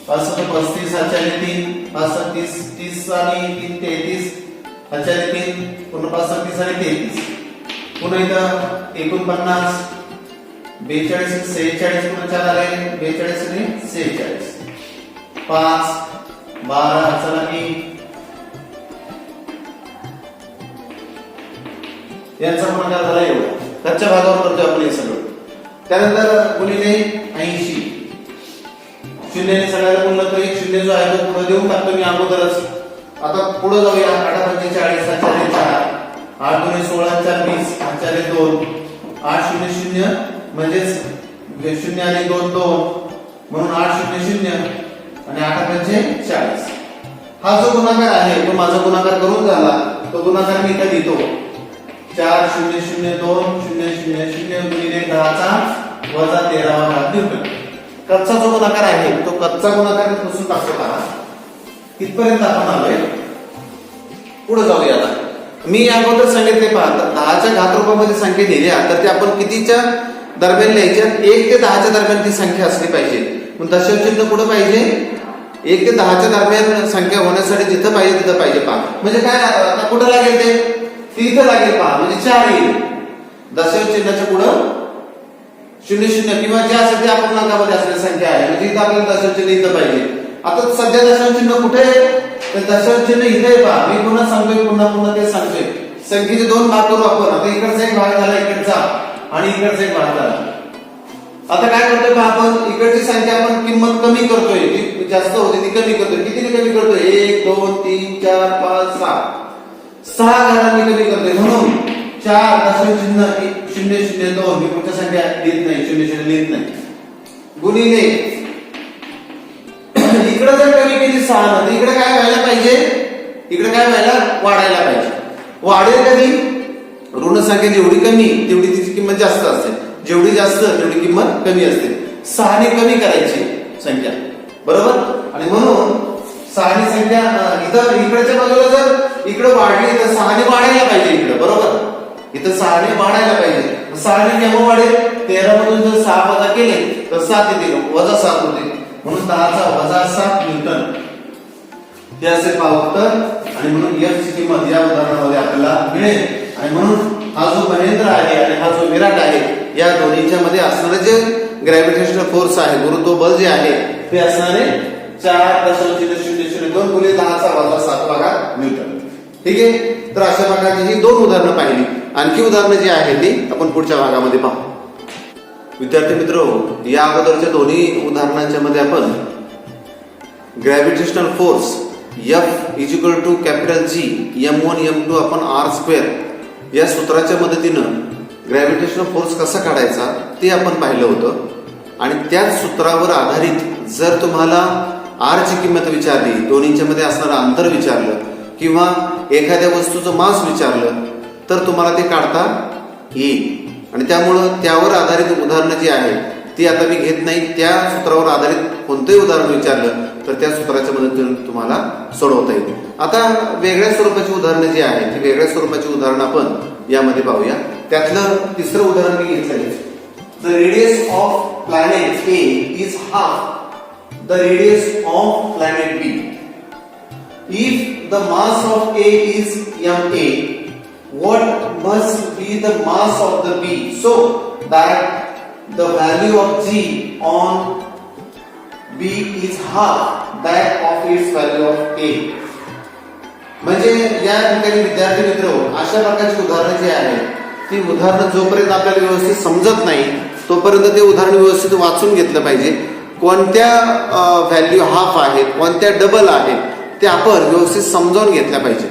35 हाचारी 3 5 30 30 आणि 3 33 हाचारी 3 पुन्हा 5 30 आणि 33 पुन्हा इथं 49 42 46 पुन्हा 4 आले 42 आणि 46 5 12 चला की यांचा गुणाकार झाला एवढा कच्च्या भागावर करतोय आपण हे सगळं त्यानंतर गुणिले 80 शून्याने सगळ्याला गुणलं तर एक शून्य जो आहे तो पुढे देऊन टाकतो मी अगोदरच आता पुढे जाऊया 8 45 हाचारी 4 8 गुणिले 16 4 20 हाचारी 2 8 0 0 म्हणजेच 0 आणि 2 2 म्हणून 8 0 0 आणि 8 पंचे 40 हा जो गुणाकार आहे तो माझा गुणाकार करून झाला तो गुणाकार मी इथे लिहितो 4 0 0 2 0 0 0 गुणिले 10 चा वजा 13वा घात न्यूटन कच्चा जो गुणाकार आहे तो कच्चा गुणाकार पुसून टाकतो का इथपर्यंत आपण आलोय पुढे जाऊया आता मी अगोदर सांगितले पहा 10 च्या घात रूपामध्ये संख्या दिल्या तर ते आपण कितीच्या दरम्यान लिहायच्या 1 ते 10 च्या दरम्यान ती संख्या असली पाहिजे मग दशम चिन्ह कुठे पाहिजे 1 ते 10 च्या दरम्यान संख्या होण्यासाठी जिथं पाहिजे तिथं पाहिजे पहा म्हणजे काय आता कुठं लागेल ते इथं लागेल पहा म्हणजे 4 येईल दशम चिन्हाच्या पुढे शून्य शून्य किंवा ज्यासाठी अपूर्णांकामध्ये असलेली संख्या आहे म्हणजे इथं आपल्याला दशांश चिन्ह इथं पाहिजे. आता सध्या दशांश चिन्ह कुठे आहे तर दशांश चिन्ह इथे आहे पहा. मी पुन्हा सांगतोय पुन्हा ते सांगतोय. संख्येचे दोन भाग करू आपण. आता इकडचा एक भाग झाला इकडचा आणि इकडचा एक भाग झाला. आता काय करतोय पहा आपण इकडची संख्या आपण किंमत कमी करतोय जी जास्त होती ती कमी करतोय. किती कमी करतोय 1 2 3 4 5 6 घरांनी कमी करतोय. म्हणून 4 दशांश चिन्ह 0 0 2 ही कोणत्या संख्या लिहित नाही 0 0 लिहित नाही गुणिले इकडे जर कमी केली 6 तर इकडे काय व्हायला पाहिजे इकडे काय व्हायला वाढायला पाहिजे. वाढेल कधी ऋण संख्या जेवढी कमी तेवढी तिची किंमत जास्त असते. जेवढी जास्त तेवढी किंमत कमी असते. 6 ने कमी करायची संख्या बरोबर. आणि म्हणून 6 ने संख्या इथं इकडच्या बाजूला जर इकडे वाढली तर 6 ने वाढायला पाहिजे इकडे बरोबर. इथं 6 ने वाढायला पाहिजे. 6 ने केव्हा वाढेल 13 मधून जर 6 वजा केले तर 7 येते वजा 7 होते. म्हणून 10 चा वजा 7 न्यूटन हे असे पहा उत्तर. आणि म्हणून F ची किंमत या उदाहरणामध्ये आपल्याला मिळेल. आणि म्हणून हा जो महेंद्र आहे आणि हा जो विराट आहे या दोन्हीच्या मध्ये असणारे जे ग्रॅव्हिटेशनल फोर्स आहे गुरुत्व बल जे आहे ते असणारे 4.002 गुणिले 10 चा वजा 7 भागात न्यूटन. ठीक आहे. तर अशा प्रकारची ही दोन उदाहरणं पाहिली. आणखी उदाहरणं जी आहेत ती आपण पुढच्या भागामध्ये पाहू. विद्यार्थी मित्र या अगोदरच्या दोन्ही उदाहरणांच्या मध्ये आपण gravitational force F equal to capital G m1 m2 upon r² या सूत्राच्या मदतीनं ग्रॅव्हिटेशनल फोर्स कसा काढायचा ते आपण पाहिलं होतं. आणि त्याच सूत्रावर आधारित जर तुम्हाला r ची किंमत विचारली दोन्हीच्या मध्ये असणारं अंतर विचारलं किंवा एखाद्या वस्तूचं मास विचारलं तर तुम्हाला ते काढता येईल. आणि त्यामुळं त्यावर आधारित उदाहरणं जी आहेत ती आता मी घेत नाही. त्या सूत्रावर आधारित कोणतंही उदाहरण विचारलं तर त्या सूत्राच्या मदतीने तुम्हाला सोडवता येईल. आता वेगळ्या स्वरूपाची उदाहरणं जी आहेत ती वेगळ्या स्वरूपाची उदाहरणं आपण यामध्ये पाहूया. त्यातलं तिसरं उदाहरण मी घेतलेलं आहे. The radius of planet A is half the radius of planet B. If the mass of A is ma, what must be the mass of the B so that the value of G on B is half that of its value of A. म्हणजे या ठिकाणी विद्यार्थी मित्र अशा प्रकारची उदाहरणं जी आहेत ती उदाहरणं जोपर्यंत आपल्याला व्यवस्थित समजत नाही तोपर्यंत ते उदाहरण व्यवस्थित वाचून घेतलं पाहिजे. कोणत्या व्हॅल्यू हाफ आहेत कोणत्या डबल आहेत ते आपण व्यवस्थित समजावून घेतल्या पाहिजे.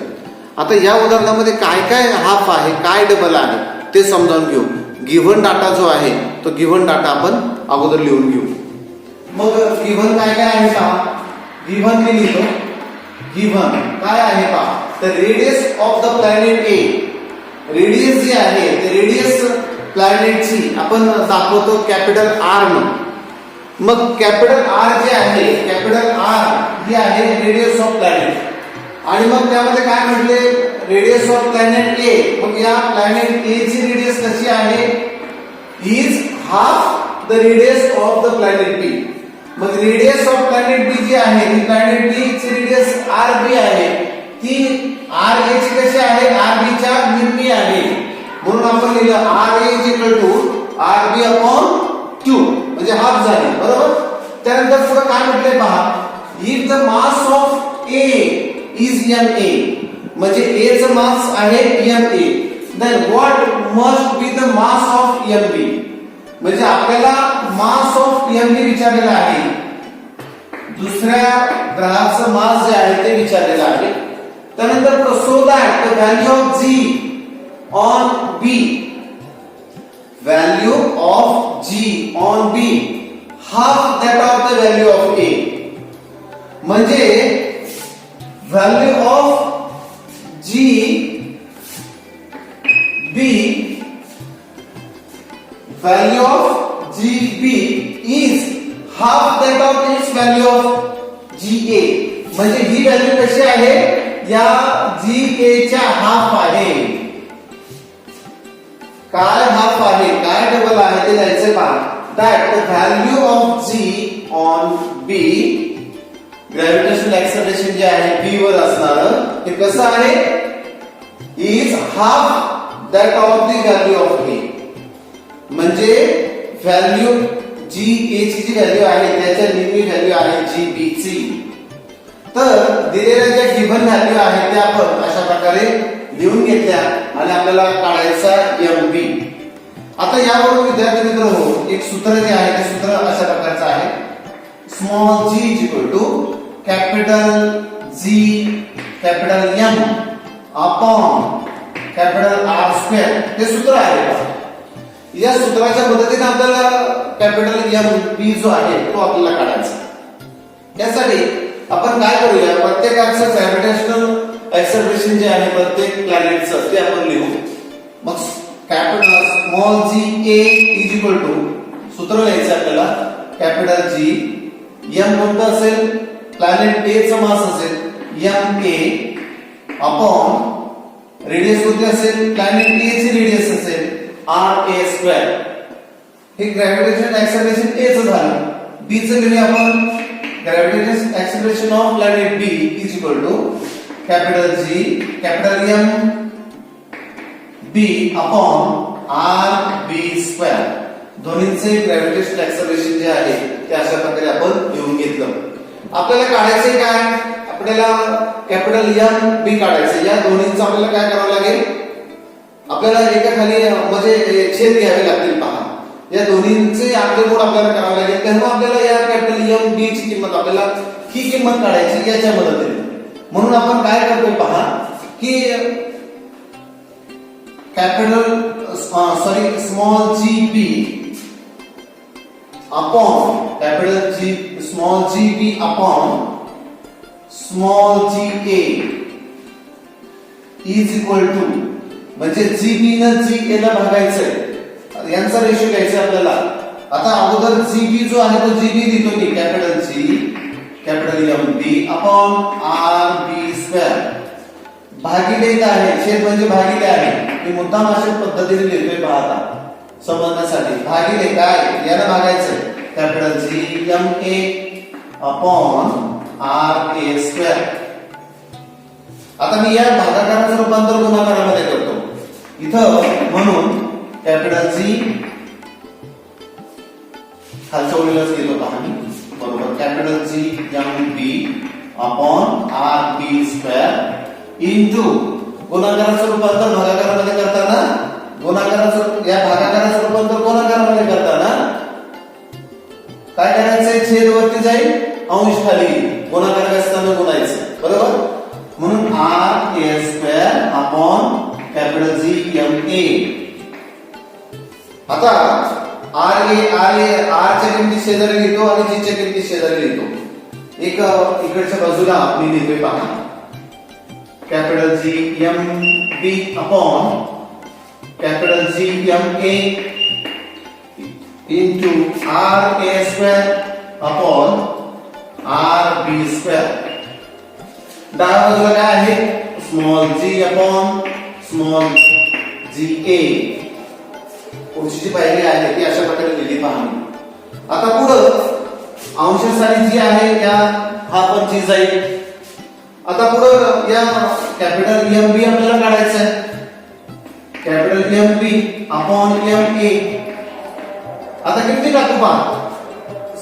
आता या उदाहरणामध्ये काय काय हाफ आहे काय डबल आहे ते समजावून घेऊ. गिव्हन डाटा जो आहे तो गिव्हन डाटा आपण अगोदर लिहून घेऊ. मग गिव्हन काय काय आहे पहा. गिव्हन मी लिहितो. गिव्हन काय आहे पहा तर radius of the planet A. Radius जी आहे ते रेडियस प्लॅनेटची आपण दाखवतो कॅपिटल आर म्हणून. मग कॅपिटल आर जे आहे कॅपिटल आर ही आहे रेडियस ऑफ प्लॅनेट. आणि मग त्यामध्ये काय म्हटले रेडियस ऑफ प्लॅनेट ए. मग या प्लॅनेट ए ची रेडियस कशी आहे is half the radius of the planet B. मग रेडियस ऑफ प्लॅनेट बी जी आहे ती प्लॅनेट बी ची रेडियस आर बी आहे ती आर ए ची कशी आहे आर बी च्या निम्मी आहे. म्हणून आपण लिहिलं R A is equal to R B upon क्यू म्हणजे हाफ झाली बरोबर. त्यानंतर पुढे काय म्हटलंय पहा if the mass of A is ma म्हणजे a चं मास आहे ma then what must be the mass of mb. म्हणजे आपल्याला मास ऑफ mb विचारलेला आहे. दुसऱ्या ग्राहकाचं मास जे आहे ते विचारलेलं आहे. त्यानंतर so that the value of g on b value of g on b half that of the value of a. म्हणजे value of G B value of GB is half that of its value of GA. म्हणजे ही value कशी आहे या GA च्या half आहे. काय half आहे काय डबल आहे ते द्यायचे पहा. that the value of G on B gravitational acceleration जे आहे b वर असणार हे कसं आहे is half that of the value of a. म्हणजे व्हॅल्यू जी ए ची जी व्हॅल्यू आहे त्याच्या निम्मी व्हॅल्यू आहे जी बी ची. तर दिलेल्या ज्या गिव्हन व्हॅल्यू आहेत त्या आपण अशा प्रकारे लिहून घेतल्या आणि आपल्याला काढायचा एम बी. आता यावरून विद्यार्थी मित्र हो एक सूत्र जे आहे ते सूत्र अशा प्रकारचं आहे. Small G is equal to capital G capital M upon capital R square हे सूत्र आहे. या सूत्राच्या मदतीने आपल्याला कॅपिटल एम बी जो आहे तो आपल्याला काढायचा. त्यासाठी आपण काय करूया, प्रत्येकाचं ग्रॅव्हिटेशनल एक्सेलरेशन जे आहे प्रत्येक प्लॅनेटचं ते आपण लिहू. मग capital small G A is equal to सूत्र लिहायचं आपल्याला कॅपिटल जी एम कोणतं असेल, प्लॅनेट ए चं मास असेल एम ए अपॉन रेडियस कोणती असेल, प्लॅनेट ए ची रेडियस असेल आर ए स्क्वेअर. हे ग्रॅव्हिटेशनल एक्सेलरेशन ए चं झालं. बी चं लिहूया आपण gravitational acceleration of planet B is equal to capital G capital M B upon R B square. दोन्हीचे ग्रॅव्हिटेशनल एक्सेलरेशन जे आहे ते अशा प्रकारे आपण लिहून घेतलं. आपल्याला काढायचे काय, आपल्याला कॅपिटल एम बी काढायचे. या दोन्हींचं आपल्याला काय करावं लागेल, आपल्याला एका खाली म्हणजे छेद घ्यावे लागतील. पहा या दोन्हींचे आकडेमोड आपल्याला करावं लागेल. तेव्हा आपल्याला या कॅपिटल एम बी ची किंमत आपल्याला ही किंमत काढायची याच्या मदतीने. म्हणून आपण काय करतोय पहा की capital small G B upon capital G small G B upon small G A is equal to म्हणजे जी बी न जी ए ला भागायचंय यांचा रेशो घ्यायचा आपल्याला. आता अगोदर जी बी जो आहे तो जी बी लिहितो मी capital G capital M B upon R B square भागिले काय आहे, छेद म्हणजे भागिले आहे. मी मुद्दाम अशा पद्धतीने लिहितोय पाहता समजण्यासाठी. भागिले काय याला भागायचंय capital G M A upon R A square. आता मी या भागाकाराचं रूपांतर गुणाकारामध्ये करतो इथं. म्हणून कॅपिटल जी खालच्या ओळीलाच घेतो पहा मी बरोबर capital G M B upon R B square into गुणाकाराचं रूपांतर भागाकारामध्ये करताना गुणाकाराचं या भागाकाराचं रूपांतर गुणाकारामध्ये करताना काय करायचंय, छेद वरती जाईल अंश खाली गुणाकार असताना गुणायचं बरोबर. म्हणून R A square upon capital G M A. आता आर च्या किमती शेजारी लिहितो आणि जी च्या किमती शेजारी लिहितो. एक इकडच्या बाजूला मी लिहितोय पहा capital G M B upon capital G M A into R A square upon R B square. डाव्या बाजूला काय आहे small G upon small G A. पुढची जी पायरी आहे ती अशा प्रकारे लिहिली पहा. आता पुढं अंशस्थानी जी आहे या हा पण जी जाईल. आता पुढं या कॅपिटल एम बी आपल्याला काढायचं आहे capital M B upon M A. आता किती टाकू पहा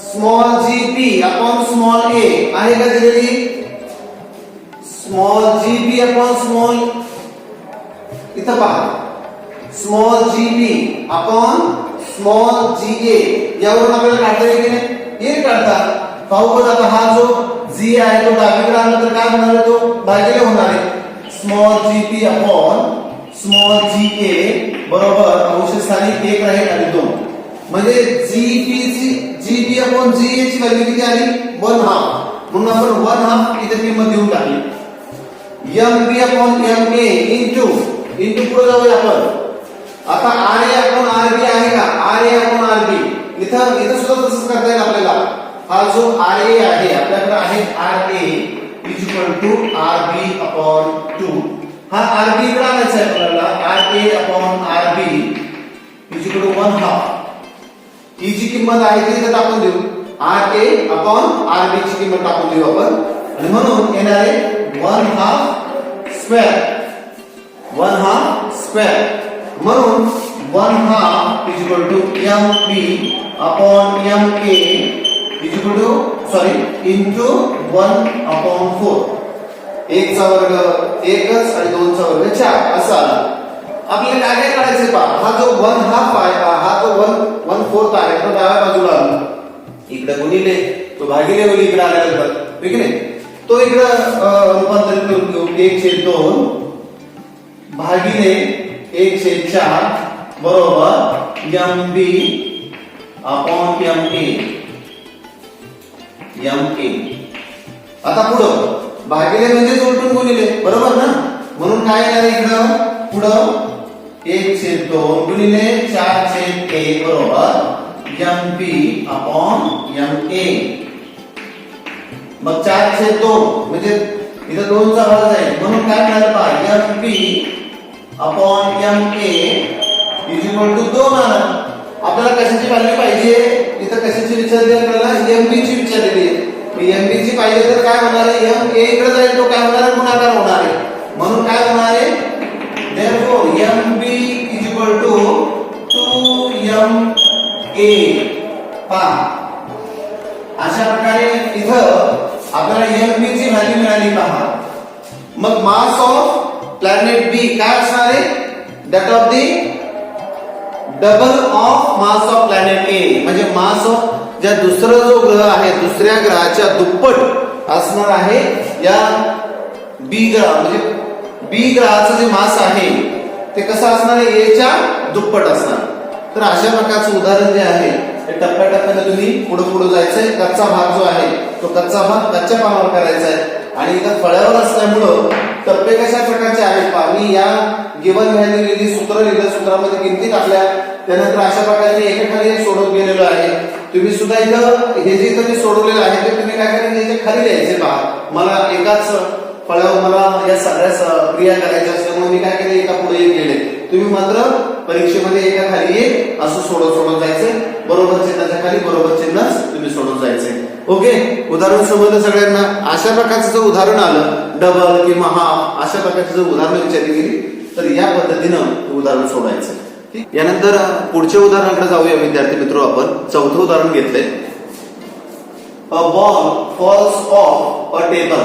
small G B upon small A आहे का दिलेली. Small G B upon small इथं पहा small G B upon small G A यावरून आपल्याला काढता येईल की नाही, हे काढता पाहू. पण आता हा जो जी आहे तो डावीकडे आला तर काय होणार आहे, तो भागिले होणार आहे. Small G B upon small G A बरोबर अंशस्थानी 1 राहील आणि 2 म्हणजे जी बी अपॉन जी ए ची व्हॅल्यू किती आली 1/2. म्हणून आपण 1/2 इथे किंमत देऊन टाकली. M B upon M A into पुढे जाऊया आपण. आता R A upon R B आहे का, R A upon R B इथं सुद्धा तसंच करता येईल आपल्याला. हा जो आर ए आहे आपल्याकडे आहे R A is equal to R B upon 2. हा आर बी इकडे आणायचा आहे आपल्याला. R A upon R B is equal to 1/2. ही जी किंमत आहे ती इथे टाकून देऊ. R A upon R B ची किंमत टाकून देऊ आपण आणि म्हणून येणार आहे 1/2 स्क्वेअर 1/2 स्क्वेअर. म्हणून 1/2 is equal to mp upon ma is equal to into 1/4. 1 चा वर्ग 1च आणि 2 चा वर्ग 4 असा आला. आपल्याला काय काय काढायचे पहा. हा जो 1/2 आहे, हा जो 1/4 आहे तो डाव्या बाजूला आला, इकडे गुणिले तो भागिले होईल इकडे आल्यानंतर, ठीक आहे. तो इकडे रूपांतरित करून घेऊ. 1/2 भागिले 1/4 बरोबर mb upon ma. आता पुढं भागिले म्हणजे उलटून गुणिले, बरोबर ना. म्हणून काय आहे इकडं पुढं 1/2 गुणिले 4/1 बरोबर mp upon ma. मग 4/2 म्हणजे इथं 2 चा भाग जाईल, म्हणून काय मिळालं पहा mp upon ma is equal to 2 आला. आपल्याला कशाची व्हॅल्यू पाहिजे, इथं कशाची विचारली आपल्याला, mb ची विचारलेली आहे. mb ची पाहिजे तर काय होणार आहे, ma इकडे जाईल तो काय होणार आहे, गुणाकार होणार आहे. म्हणून काय होणार आहे, therefore mb is equal to 2ma. पहा अशा प्रकारे इथं आपल्याला mb ची व्हॅल्यू मिळाली पहा. मग मास ऑफ प्लॅनेट बी काय असणार आहे, that of the double of mass of planet ए. म्हणजे मास ऑफ ज्या दुसरा जो ग्रह आहे दुसऱ्या ग्रहाच्या दुप्पट असणार आहे या बी ग्रह. म्हणजे बी ग्रहाचं जे मास आहे ते कसं असणार आहे, ए च्या दुप्पट असणार. तर अशा प्रकारचं उदाहरण जे आहे ते टप्प्याटप्प्याने तुम्ही पुढे पुढे जायचंय. कच्चा भाग जो आहे तो कच्चा भाग कच्च्या पानावर करायचा आहे आणि इथं फळ्यावर असल्यामुळं टप्पे कशा प्रकारचे आहेत पहा. मी या गिवन व्हॅल्यू लिहिली, सूत्र लिहिलं, सूत्रामध्ये किमती टाकल्या, त्यानंतर अशा प्रकारे एकाखाली एक सोडवत गेलेलो आहे. तुम्ही सुद्धा इथं हे जे इथं मी सोडवलेलं आहे ते तुम्ही काय करायचं, याच्या खाली लिहायचे पहा. मला एकाच फळ्यावर मला या सगळ्या क्रिया करायच्या असल्यामुळे मी काय केले, एका पुढे एक गेले. तुम्ही मात्र परीक्षेमध्ये एका खाली एक असं सोडत जायचं. बरोबर चिन्हाच्या खाली बरोबर चिन्ह तुम्ही सोडत जायचे. ओके, उदाहरण समजलं सगळ्यांना. अशा प्रकारचं जर उदाहरण आलं डबल किंवा हाफ, अशा प्रकारची जर उदाहरणं विचारली गेली तर या पद्धतीनं उदाहरण सोडायचं. यानंतर पुढच्या उदाहरणाकडे जाऊया विद्यार्थी मित्र. आपण चौथं उदाहरण घेतलंय. A ball falls off a table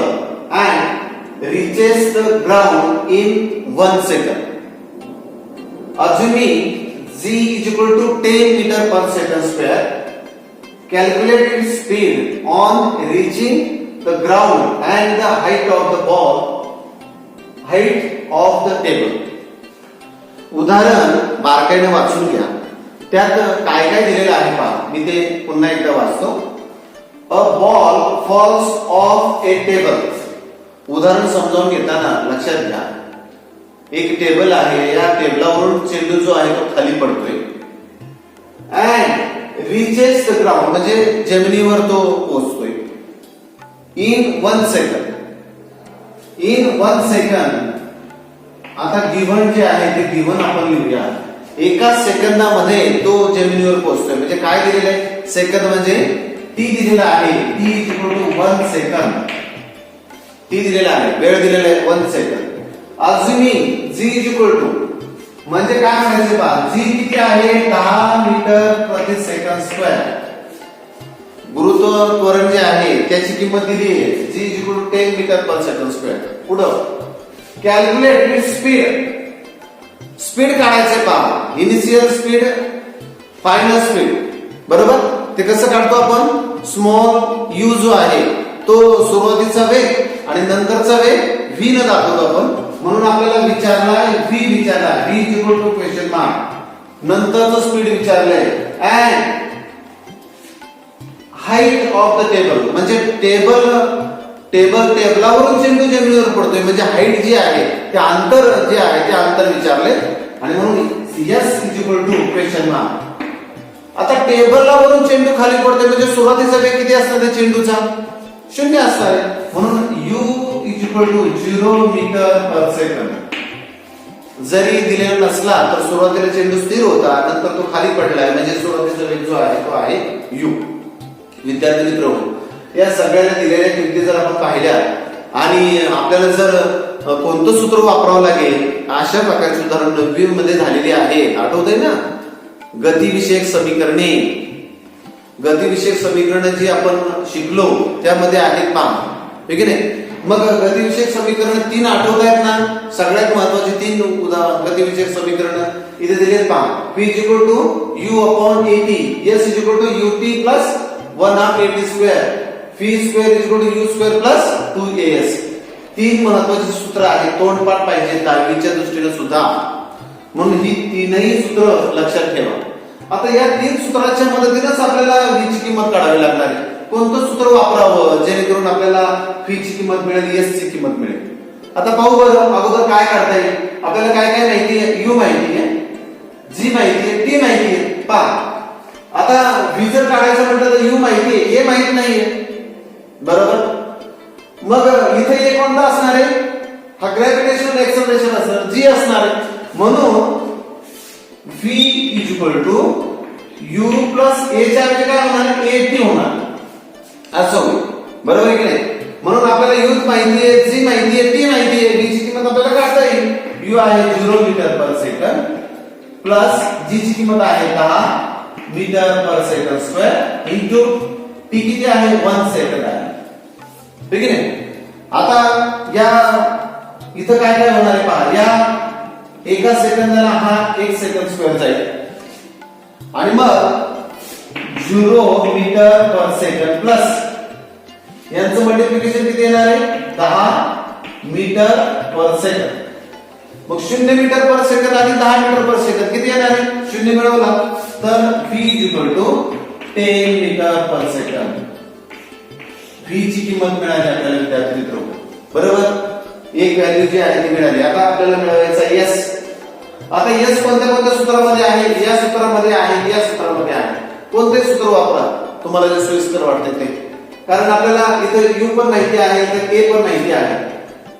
and reaches the ground in 1 second. Assuming g is equal to 10 meter per second square, calculate its speed on reaching the ground and the height of the ball, height of the table. उदाहरण बारकाईने वाचून घ्या. त्यात काय काय दिलेलं आहे पहा. मी ते पुन्हा एकदा वाचतो. A ball falls off a table. उदाहरण समजावून घेताना लक्षात घ्या, एक टेबल आहे, या टेबलावरून चेंडू जो आहे तो खाली पडतोय अँड रिचेस द ग्राउंड म्हणजे जमिनीवर तो पोहोचतोय इन 1 सेकंड. In 1 second. आता गिव्हन जे आहे ते गिव्हन आपण लिहूया. एका सेकंदामध्ये तो जमिनीवर पोहोचतोय. म्हणजे काय दिलेलं आहे, सेकंद म्हणजे टी दिलेला आहे. T is equal to 1 second. T दिलेला आहे, वेळ दिलेला आहे 1 second. Assuming g is equal to म्हणजे काय म्हणायचे पहा, g किती आहे, 10 मीटर प्रति सेकंद स्क्वेअर. गुरुत्व त्वरण जे आहे त्याची किंमत दिली आहे, g is equal to 10 metre per second square. पुढं कॅल्क्युलेट इट्स स्पीड. स्पीड काढायचे पहा. Initial speed, final speed. बरोबर, ते कसं काढतो आपण, स्मॉल u जो आहे तो सुरुवातीचा वेग आणि नंतरचा वेग v न दाखवतो आपण. म्हणून आपल्याला विचारलाय v विचारला, v is equal to question mark. नंतरचं स्पीड विचारलंय and height of the table म्हणजे टेबलावरून चेंडू जमिनीवर पडतोय म्हणजे हाईट जी आहे ते अंतर जे आहे ते अंतर विचारले आणि म्हणून s is equal to question mark. आता टेबलावरून चेंडू खाली पडतोय म्हणजे सुरुवातीचा वेग किती असणार आहे चेंडूचा, 0 असणार आहे. म्हणून u is equal to 0 metre per second. जरी दिलेला नसला तर सुरुवातीला चेंडू स्थिर होता, नंतर तो खाली पडलाय म्हणजे सुरुवातीचा वेग जो आहे तो आहे u. विद्यार्थी मित्रांनो, या सगळ्या दिलेल्या किमती जर आपण पाहिल्या आणि आपल्याला जर कोणतं सूत्र वापरावं लागेल अशा प्रकारची उदाहरण 9वी मध्ये झालेली आहेत. आठवतंय ना? गतिविषयक समीकरणे, गतिविषयक समीकरणे जी आपण शिकलो त्यामध्ये आहेत पहा, ठीक आहे नाही? मग गतिविषयक समीकरण 3 आठवत आहेत ना? सगळ्यात महत्वाची 3 गतिविषयक समीकरण इथे दिलेत पहा. P = u upon at, S = ut plus 1/2 at square, v² = u² plus 2as. 3 महत्वाची सूत्र आहेत, तोंडपाठ पाहिजे 10वीच्या दृष्टीने सुद्धा, म्हणून ही 3ही सूत्र लक्षात ठेवा. आता या 3 सूत्राच्या मदतीनेच आपल्याला v ची किंमत काढावी लागणार आहे. कोणतं सूत्र वापरावं जेणेकरून आपल्याला v ची किंमत मिळेल, s ची किंमत मिळेल? आता पाहू बरं, अगोदर काय करता येईल? आपल्याला काय काय माहिती आहे? u माहिती आहे, g माहिती आहे, t माहिती आहे. पहा आता v जर काढायचं म्हटलं तर u माहिती आहे, a माहित नाहीये, बरोबर? मग इथे a कोणता असणार आहे? हा ग्रॅव्हिटेशनल एक्सेलरेशन असणार, g असणार आहे. म्हणून v = u plus a च्या ऐवजी काय होणार? at होणार, असं होईल, बरोबर आहे की नाही? म्हणून आपल्याला u माहिती आहे, g माहिती आहे, t माहिती आहे, v ची किंमत आपल्याला काढता येईल. u आहे 0 metre per second plus g ची किंमत आहे 10 metre per second square into t किती आहे? 1 सेकंद आहे, ठीक आहे? आता या इथं काय काय होणार आहे पहा. या एका सेकंदाला हा 1 सेकंद स्क्वेअर जाईल आणि मग 0 मीटर पर सेकंड प्लस यांचं मल्टिप्लिकेशन किती येणार आहे? 10 मीटर पर सेकंड. मग 0 मीटर पर सेकंद आणि 10 मीटर पर सेकंद किती येणार आहे? 0 मिळवला तर v = 10 metre per second. v ची किंमत मिळाली आपल्याला विद्यार्थी मित्र, बरोबर? एक व्हॅल्यू जी आहे ती मिळाली. आता आपल्याला मिळवायचा s. आता s कोणत्या कोणत्या सूत्रामध्ये आहे? या सूत्रामध्ये आहे, या सूत्रामध्ये आहे. कोणते सूत्र वापरा तुम्हाला जे सोयीस्कर वाटते ते, कारण आपल्याला इथे u पण माहिती आहे, इथे a पण माहिती आहे,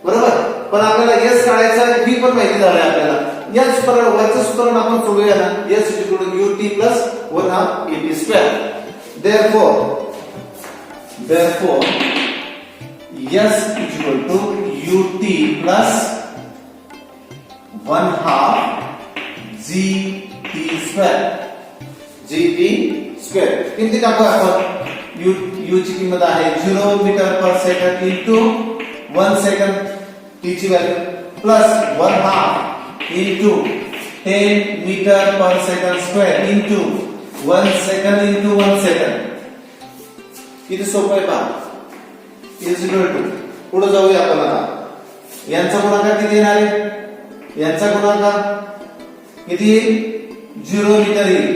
बरोबर? पण आपल्याला s काढायचा आहे, v पण माहिती झालंय आपल्याला. या वरचं सूत्र आपण सोडूया ना. s = ut plus 1/2 at square. therefore s = ut plus 1/2 gt square. gt square किती टाकू आपण? u ची किंमत आहे 0 metre per second into 1 second, t ची value plus 1/2 into 10 metre per second square into 1 second into 1 second. किती सोपं आहे पहा. = पुढे जाऊया आपण. आता यांचा गुणाकार किती येणार आहे? यांचा गुणाकार किती येईल? 0 मीटर येईल.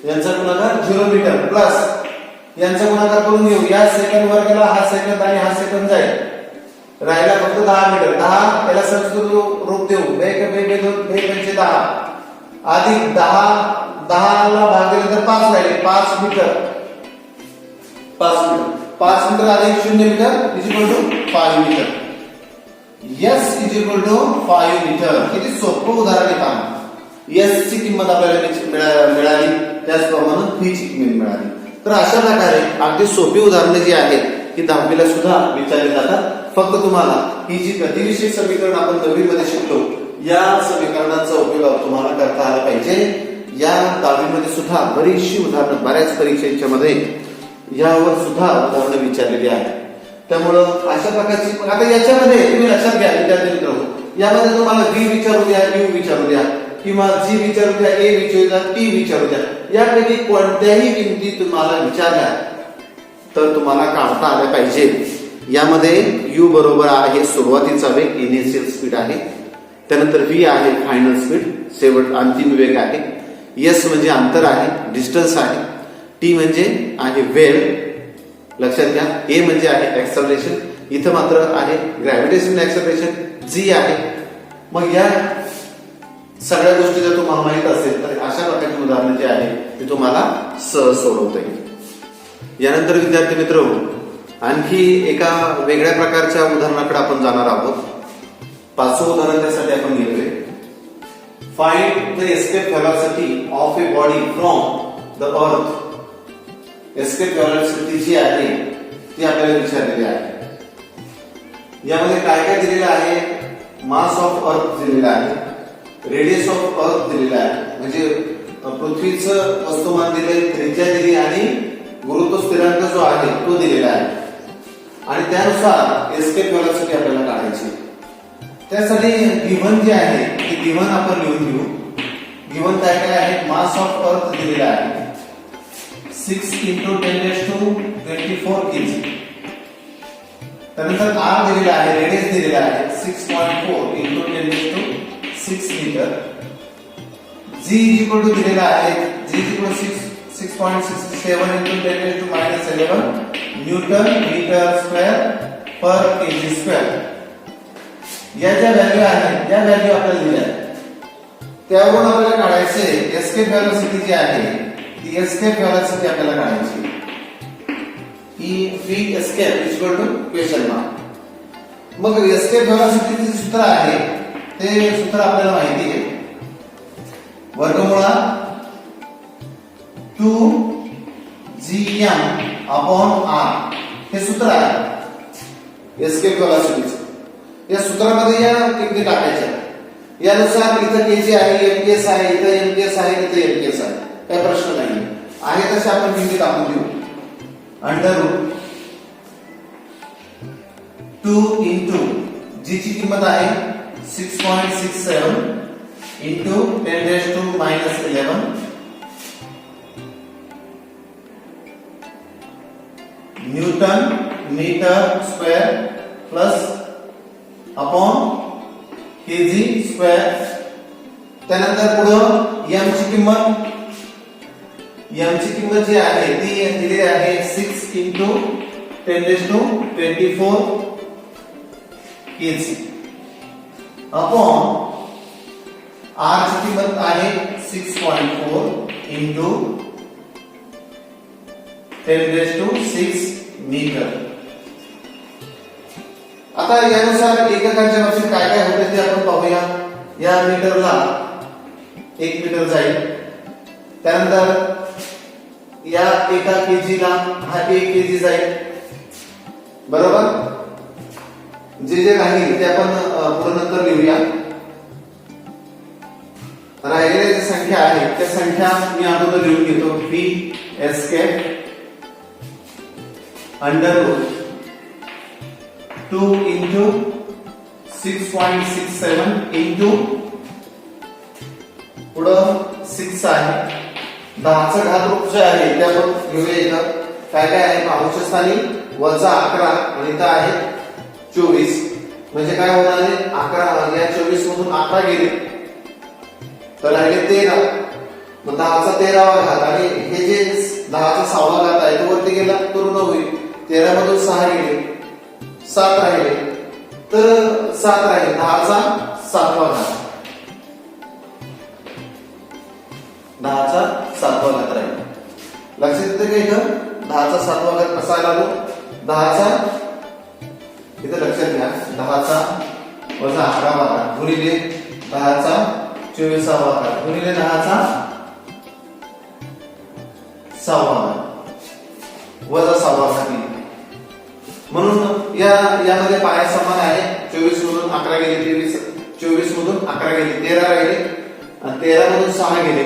यांचा गुणाकार 0 मीटर प्लस यांचा गुणाकार करून घेऊ. या सेकंड वर गेला हा सेकंद आणि हा सेकंद जाईल, राहिला फक्त 10 मीटर. 10 याला संस्कृत रूप देऊ. 2 10 अधिक 10 ला भाग दिला तर 5 राहिले. 5 मीटर 5 मीटर अधिक 0 मीटर = 5 मीटर. s = 5 metre. किती सोपं उदाहरण आहे पहा. s ची किंमत आपल्याला मिळाली, त्याचप्रमाणे v ची किंमत मिळाली. तर अशा प्रकारे अगदी सोपी उदाहरणे जी आहेत ती 10वीला सुद्धा विचारली जातात. फक्त तुम्हाला ही जी गतिविषयक समीकरण आपण 9वी मध्ये शिकलो या समीकरणाचा उपयोग तुम्हाला करता आला पाहिजे. या 10वी मध्ये सुद्धा बरीचशी उदाहरणं बऱ्याच परीक्षांच्या मध्ये यावर सुद्धा उदाहरणं विचारलेली आहेत. त्यामुळं अशा प्रकारची आता याच्यामध्ये तुम्ही लक्षात घ्या विद्यार्थी मित्रांनो, यामध्ये तुम्हाला v विचारू द्या, u विचारू द्या किंवा g विचारू द्या, a विचारू द्या, t विचारू द्या, यापैकी कोणत्याही किमती तुम्हाला विचारल्या तर तुम्हाला काढता आल्या पाहिजे. यामध्ये u बरोबर आहे सुरुवातीचा वेग, इनिशियल स्पीड आहे. त्यानंतर v आहे फायनल स्पीड, अंतिम वेग आहे. s म्हणजे अंतर आहे, डिस्टन्स आहे. t म्हणजे आहे वेळ, लक्षात घ्या. a म्हणजे आहे एक्सेलरेशन, इथं मात्र आहे ग्रॅव्हिटेशनल एक्सेलरेशन. g आहे. मग या सगळ्या गोष्टी जर तुम्हाला माहित असेल तर अशा प्रकारची उदाहरणं जी आहे ती तुम्हाला सहज सोडवता येईल. यानंतर विद्यार्थी मित्र आणखी एका वेगळ्या प्रकारच्या उदाहरणाकडे आपण जाणार आहोत. 5वं उदाहरण त्यासाठी आपण घेतोय. Find the escape velocity of a body from the earth. Escape velocity जी आहे ती आपल्याला विचारलेली आहे. यामध्ये काय काय दिलेलं आहे, मास ऑफ अर्थ दिलेला आहे, रेडियस ऑफ अर्थ दिलेला आहे, म्हणजे पृथ्वीचं वस्तुमान दिले, त्रिज्या दिली आणि गुरुत्व स्थिरांक जो आहे तो दिलेला आहे. आणि त्यानुसार एस्केप व्हेलॉसिटी आपल्याला काढायची. त्यासाठी गिव्हन जे आहे ते गिव्हन आपण लिहून घेऊ. गिव्हन काय काय आहे, मास ऑफ अर्थ दिलेला आहे 6 × 10⁻24 kg. त्यानंतर आर दिलेला आहे, रेडियस दिलेला आहे 6.4 × 10⁻6 मीटर. जी दिलेला आहे, जी 6.67 × 10⁻11 न्यूटन मीटर स्क्वेअर पर केजी स्क्वेअर. या ज्या व्हॅल्यू आहेत त्या व्हॅल्यू आपल्याला दिल्या आहेत. त्यावरून आपल्याला काढायचे एस्केप व्हेलॉसिटी जी आहे ती एस्केप व्हेलॉसिटी आपल्याला काढायची. E escape equal to question mark. मग एस्केप व्हेलॉसिटीचे सूत्र आहे ते सूत्र आपल्याला माहिती आहे, वर्गमुळात 2gm/r हे सूत्र आहे एस्केप व्हेलॉसिटीचं. या सूत्रामध्ये या किमती टाकायच्या. यानुसार इथं केजी आहे, एमकेएस आहे, इथं एमकेएस आहे, इथं एमकेएस आहे, काही प्रश्न नाही आहे तसे आपण किमती टाकून देऊ. अंडर 2 × जी ची किंमत आहे 6.67 × 10⁻11 newton metre square plus upon KG square. त्यानंतर पुढे एम ची किंमत जी आहे ती दिलेली आहे 6 × 10⁻24 kg अपॉन आर ची किंमत आहे 6.4 × 10⁻6 मीटर. आता यानुसार एककांच्या बाबतीत काय काय होते ते आपण पाहूया. या मीटरला 1 मीटर जाईल. त्यानंतर या एका केजीला हा 1 केजी जाईल, बरोबर. जे राहील ते आपण पुढे नंतर लिहूया. राहिलेल्या ज्या संख्या आहेत त्या संख्या मी अगोदर लिहून घेतो. व्ही एस्केप अंडर 2 × 6.67 × पुढं 6 आहे, 10चा घात जे आहे ते आपण घेऊया. इथं काय काय आहे, पाहुच्या स्थानी -11 आणि इथं आहे 24. म्हणजे काय होणार आहे, 11 या 24 मधून 11 गेले तर राहिले 13. मग 10चा 13वा घात आणि हे जे 10चा 6वा घात आहे तो वरती गेला तर ऋण होईल. 13 मधून 6 गेले, 7 राहिले तर 7 राहिले. 10चा 7वा घात, 10चा 7वा घात राहील. लक्षात येतं का इथं 10चा 7वा घात कसा आला? 10चा इथं लक्षात घ्या 10चा वजा 11वा घात गुणिले 10चा 24वा घात गुणिले 10चा 6वा घात वजा 6वा घात. म्हणून यामध्ये पाया समान आहे. 24 मधून 11 गेले, 24 मधून 11 गेले, 13 राहिले आणि 13 मधून 6 गेले,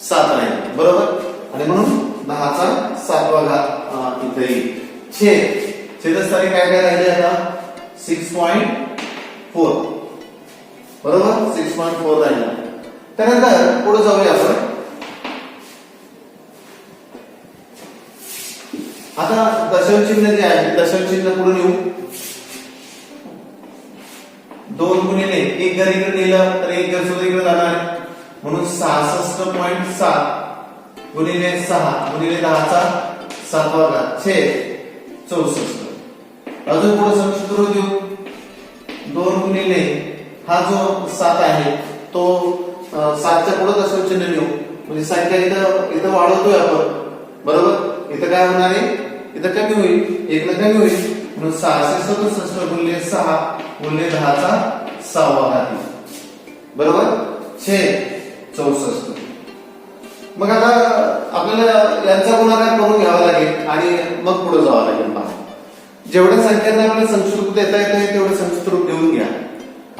7 राहिले, बरोबर. आणि म्हणून 10चा 7वा घात इथे येईल. छेदस्थानी काय काय राहिले आता 6.4, बरोबर. 6.4 राहिला. त्यानंतर पुढे जाऊया आपण. आता दशम चिन्ह जे आहे दशम चिन्ह पुढे नेऊ. 2 गुणिले 1 जर इकडे नेलं तर 1 जर सुद्धा इकडे जाणार, म्हणून 66.7 गुणिले 6 गुणिले 10चा 7वा घात छेद 64. अजून पुढे समीसूत्र देऊ. 2 गुणिले हा जो 7 आहे तो 7च्या पुढे दशम चिन्ह नेऊ, म्हणजे संख्या इथं वाढवतोय आपण, बरोबर. इथं काय होणार आहे, इथं कमी होईल, 1 ला कमी होईल, म्हणून 667 गुणिले 6 गुणिले 10चा 6वा घात, बरोबर, छेद 64. मग आता आपल्याला यांचा गुणाकार करून घ्यावा लागेल आणि मग पुढे जावं लागेल. पहा जेवढ्या संख्यांना आपल्याला संचित रूप देता येतं तेवढं संचित रूप देऊन घ्या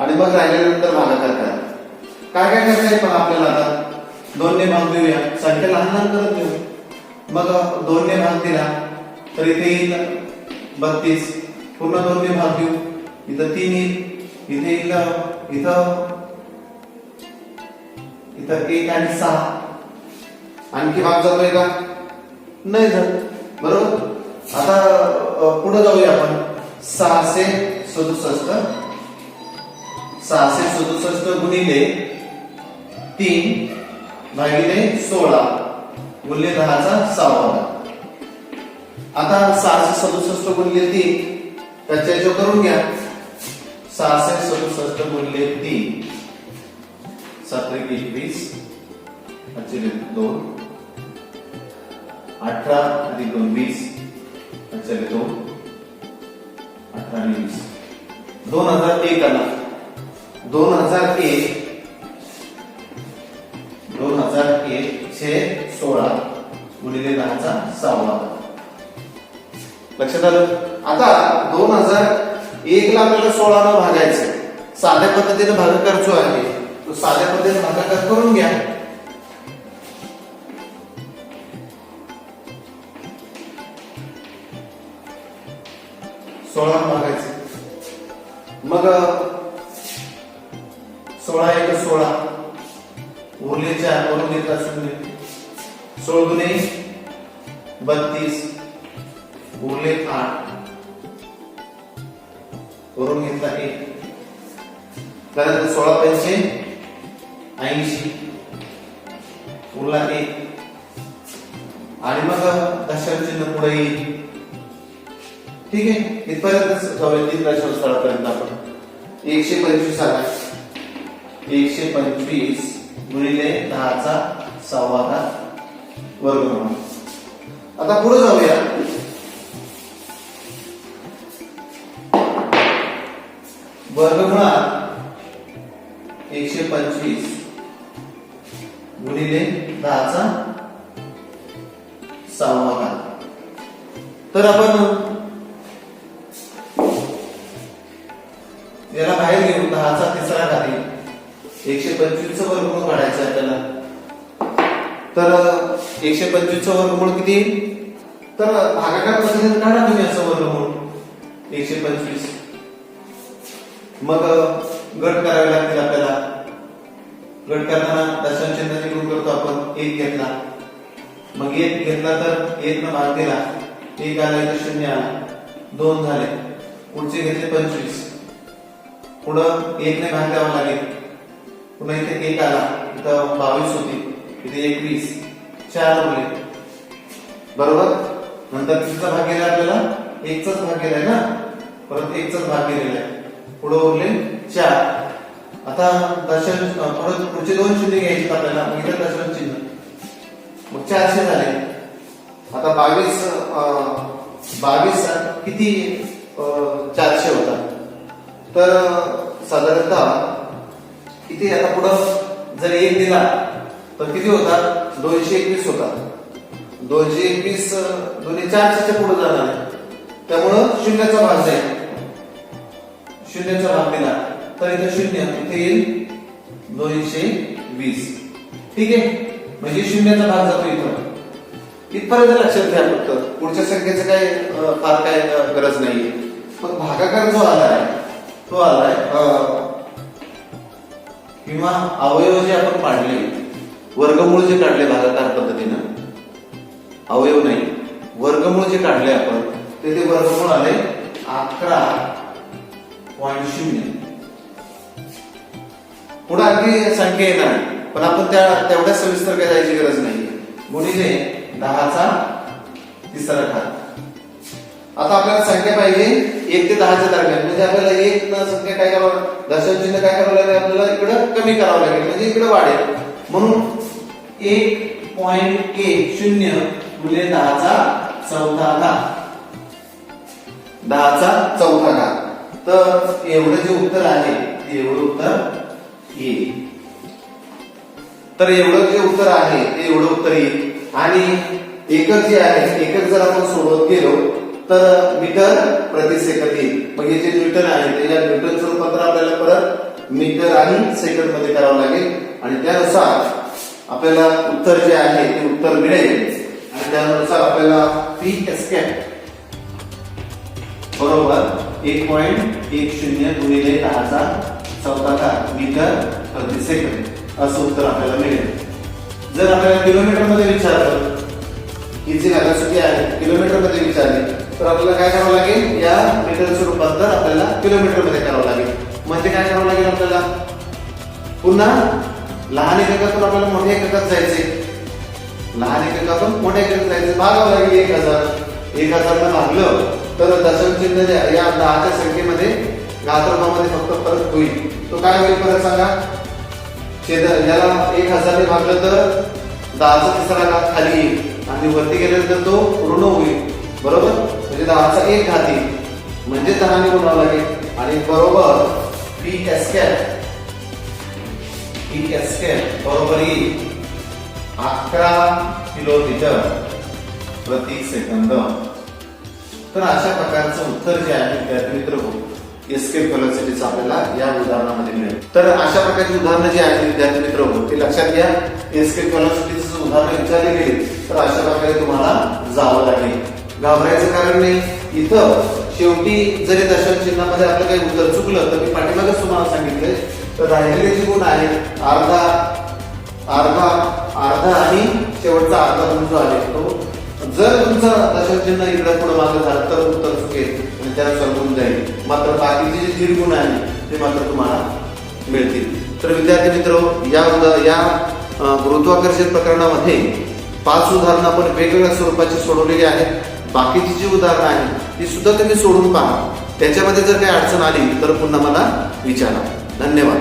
आणि मग राहिल्यानंतर भागाकार करा. काय काय करता येईल पण आपल्याला आता 2 ने भाग देऊया, संख्या लहान लहान करत देऊ. मग 2 ने भाग दिला तर इथे येईल 32, पुन्हा 2 ने भाग देऊ, इथं 3 येईल, इथे येईल इथं 1 आणि 6. आणखी भाग जातोय का? नाही जात. बरोबर. आता पुढे जाऊया आपण. 667 गुणिले 3 भागिले 16 गुणिले 10⁻⁶. आता 667 गुणिले 3 त्याच्या जो करून घ्या. 667 गुणिले 3 7 21 2 18 अधिक 2 20 2 18 आणि 20 2001 आला. 2001 चे 16 गुणिले 10⁻⁶. लक्षात आलं. आता 2001 ला आपल्याला 16 न भागायचं. साध्या पद्धतीने भागाकार जो आहे तो साध्या पद्धतीने भागाकार करून घ्या. भागायचं. मग 16 1 16 उरले 4 वरून घेतला 0. 16 गुणे 32 उरले 8 वरून घेतला 1. त्यानंतर 16 पंचे 80 उरला 1 आणि मग दशांश चिन्ह पुढे येईल. ठीक आहे. इथपर्यंत जाऊया 3 दशांश स्थळापर्यंत आपण. 125 आला. 125 गुणिले 10⁻⁶ वर्गमूळ. आता पुढे जाऊया. वर्गमुळात 125 गुणिले 10⁻⁶. तर आपण याला बाहेर घेऊन 10⁻³ 125 चं वर्गमूळ काढायचं आपल्याला. तर 125 चं वर्गमूळ किती? तर भागाकार पद्धतीने काढा तुम्ही असं वर्गमूळ 125. मग गट करावे लागतील आपल्याला. गट करताना दशांश चिन्ह निघून करतो आपण. 1 घेतला, मग 1 घेतला तर 1 न भाग दिला, 1 आला तर 0 आला, 2 झाले. पुढचे घेतले 25, पुढं 1 ने भाग द्यावा लागेल, पुन्हा इथे 1 आला, इथं 22 होती, इथे 21, 4 उरले. बरोबर. नंतर कितीचा भाग गेला आपल्याला? 1 चाच भाग गेलाय ना, परत 1 चाच भाग गेलेला आहे. पुढे उरले 4. आता दशांश परत पुढचे 2 शून्य घ्यायचे आपल्याला. इथे दशांश चिन्ह, मग 400 झाले. आता 22 किती 400 होता. तर साधारणतः किती आता पुढं जर 1 दिला तर किती होता? 221 होता. 221 दोन्ही 400 च्या पुढे जाणार आहे, त्यामुळं शून्याचा भाग जाईल. शून्याचा भाग दिला तर इथे 0, इथे येईल 220. ठीक आहे. म्हणजे शून्याचा भाग जातो इथं. इथपर्यंत लक्षात घ्या. फक्त पुढच्या संख्येचं काय फार काय गरज नाहीये. मग भागाकार जो आलाय तो आलाय किंवा अवयव जे आपण पाडले, वर्गमूळ जे काढले भागाकार पद्धतीनं, अवयव नाही वर्गमूळ जे काढले आपण, ते वर्गमूळ आले 11.0. पुढे आणखी संख्या येणार, पण आपण तेवढ्या सविस्तर काय जायची गरज नाही. गुणिले 10⁻³ आता आपल्याला संख्या पाहिजे 1 ते 10 च्या दरम्यान. म्हणजे आपल्याला 1 न संख्या काय करावं, दशांश चिन्ह काय करावं लागेल, आपल्याला इकडे कमी करावं लागेल, म्हणजे इकडे वाढेल. म्हणून 1.10 गुणिले 10⁻⁴. तर एवढं जे उत्तर आहे ते एवढं उत्तर येईल. तर एवढं जे उत्तर आहे ते एवढं उत्तर येईल. आणि एकक जे आहे, एकक जर आपण सोडवत गेलो तर मीटर प्रति सेकंद येईल. मग हे जे न्यूटन आहे ते या न्यूटनचं रूपांतर आपल्याला परत मीटर आणि सेकंड मध्ये करावं लागेल आणि त्यानुसार आपल्याला उत्तर जे आहे ते उत्तर मिळेल आणि त्यानुसार आपल्याला पी एस्केप बरोबर 1.10 गुणिले 10⁴ मीटर प्रति सेकंद असं उत्तर आपल्याला मिळेल. जर आपल्याला किलोमीटर मध्ये विचारलं ही जी व्हॅलॉसिटी आहे किलोमीटर मध्ये विचारली तर आपल्याला काय करावं लागेल, या मीटरचं रूपांतर आपल्याला किलोमीटर मध्ये करावं लागेल. म्हणजे काय करावं लागेल, आपल्याला पुन्हा लहान एककातून आपल्याला मोठ्या एककात जायचे, लहान एककातून मोठ्या एककात जायचे, भागावं लागेल 1000 ला भागलं तर दशम चिन्ह जे या 10च्या संख्येमध्ये घातरूपामध्ये फक्त फरक होईल. तो काय होईल परत सांगा, याला 1000 ने भागलं तर 10चा तिसरा घात खाली येईल आणि वरती गेल्यानंतर तो ऋण होईल बरोबर. म्हणजे 10चा 1 घात येईल म्हणजे 10 ने गुणावं लागेल आणि बरोबर पी एस्केप बरोबर येईल 11 किलोमीटर प्रति सेकंद. तर अशा प्रकारचं उत्तर जे आहे विद्यार्थी मित्र एस्केप व्हेलॉसिटीचं आपल्याला या उदाहरणामध्ये मिळेल. तर अशा प्रकारची उदाहरणं जी आहेत विद्यार्थी मित्र ते लक्षात घ्या. एस्केप व्हेलॉसिटीचं उदाहरण विचारले गेले तर अशा प्रकारे तुम्हाला जावं लागेल, घाबरायचं कारण नाही. इथं शेवटी जरी दशम चिन्हामध्ये आपलं काही उत्तर चुकलं तर मी पाठीमागच तुम्हाला सांगितलंय तर राहिलेले जे गुण आहेत अर्धा आणि शेवटचा अर्धा गुण जो आहे तो जर तुमचा दशम चिन्ह इकडे पुढे मागे झालं तर उत्तर चुकेल आणि त्यानुसार गुण जाईल. मात्र बाकीचे जे 1.5 गुण आहेत ते मात्र तुम्हाला मिळतील. तर विद्यार्थी मित्र या गुरुत्वाकर्षण प्रकरणामध्ये 5 उदाहरणं आपण वेगवेगळ्या स्वरूपाची सोडवलेली आहेत. बाकीची जी उदाहरणं आहेत ती सुद्धा तुम्ही सोडून पहा. त्याच्यामध्ये जर काही अडचण आली तर पुन्हा मला विचारा. धन्यवाद.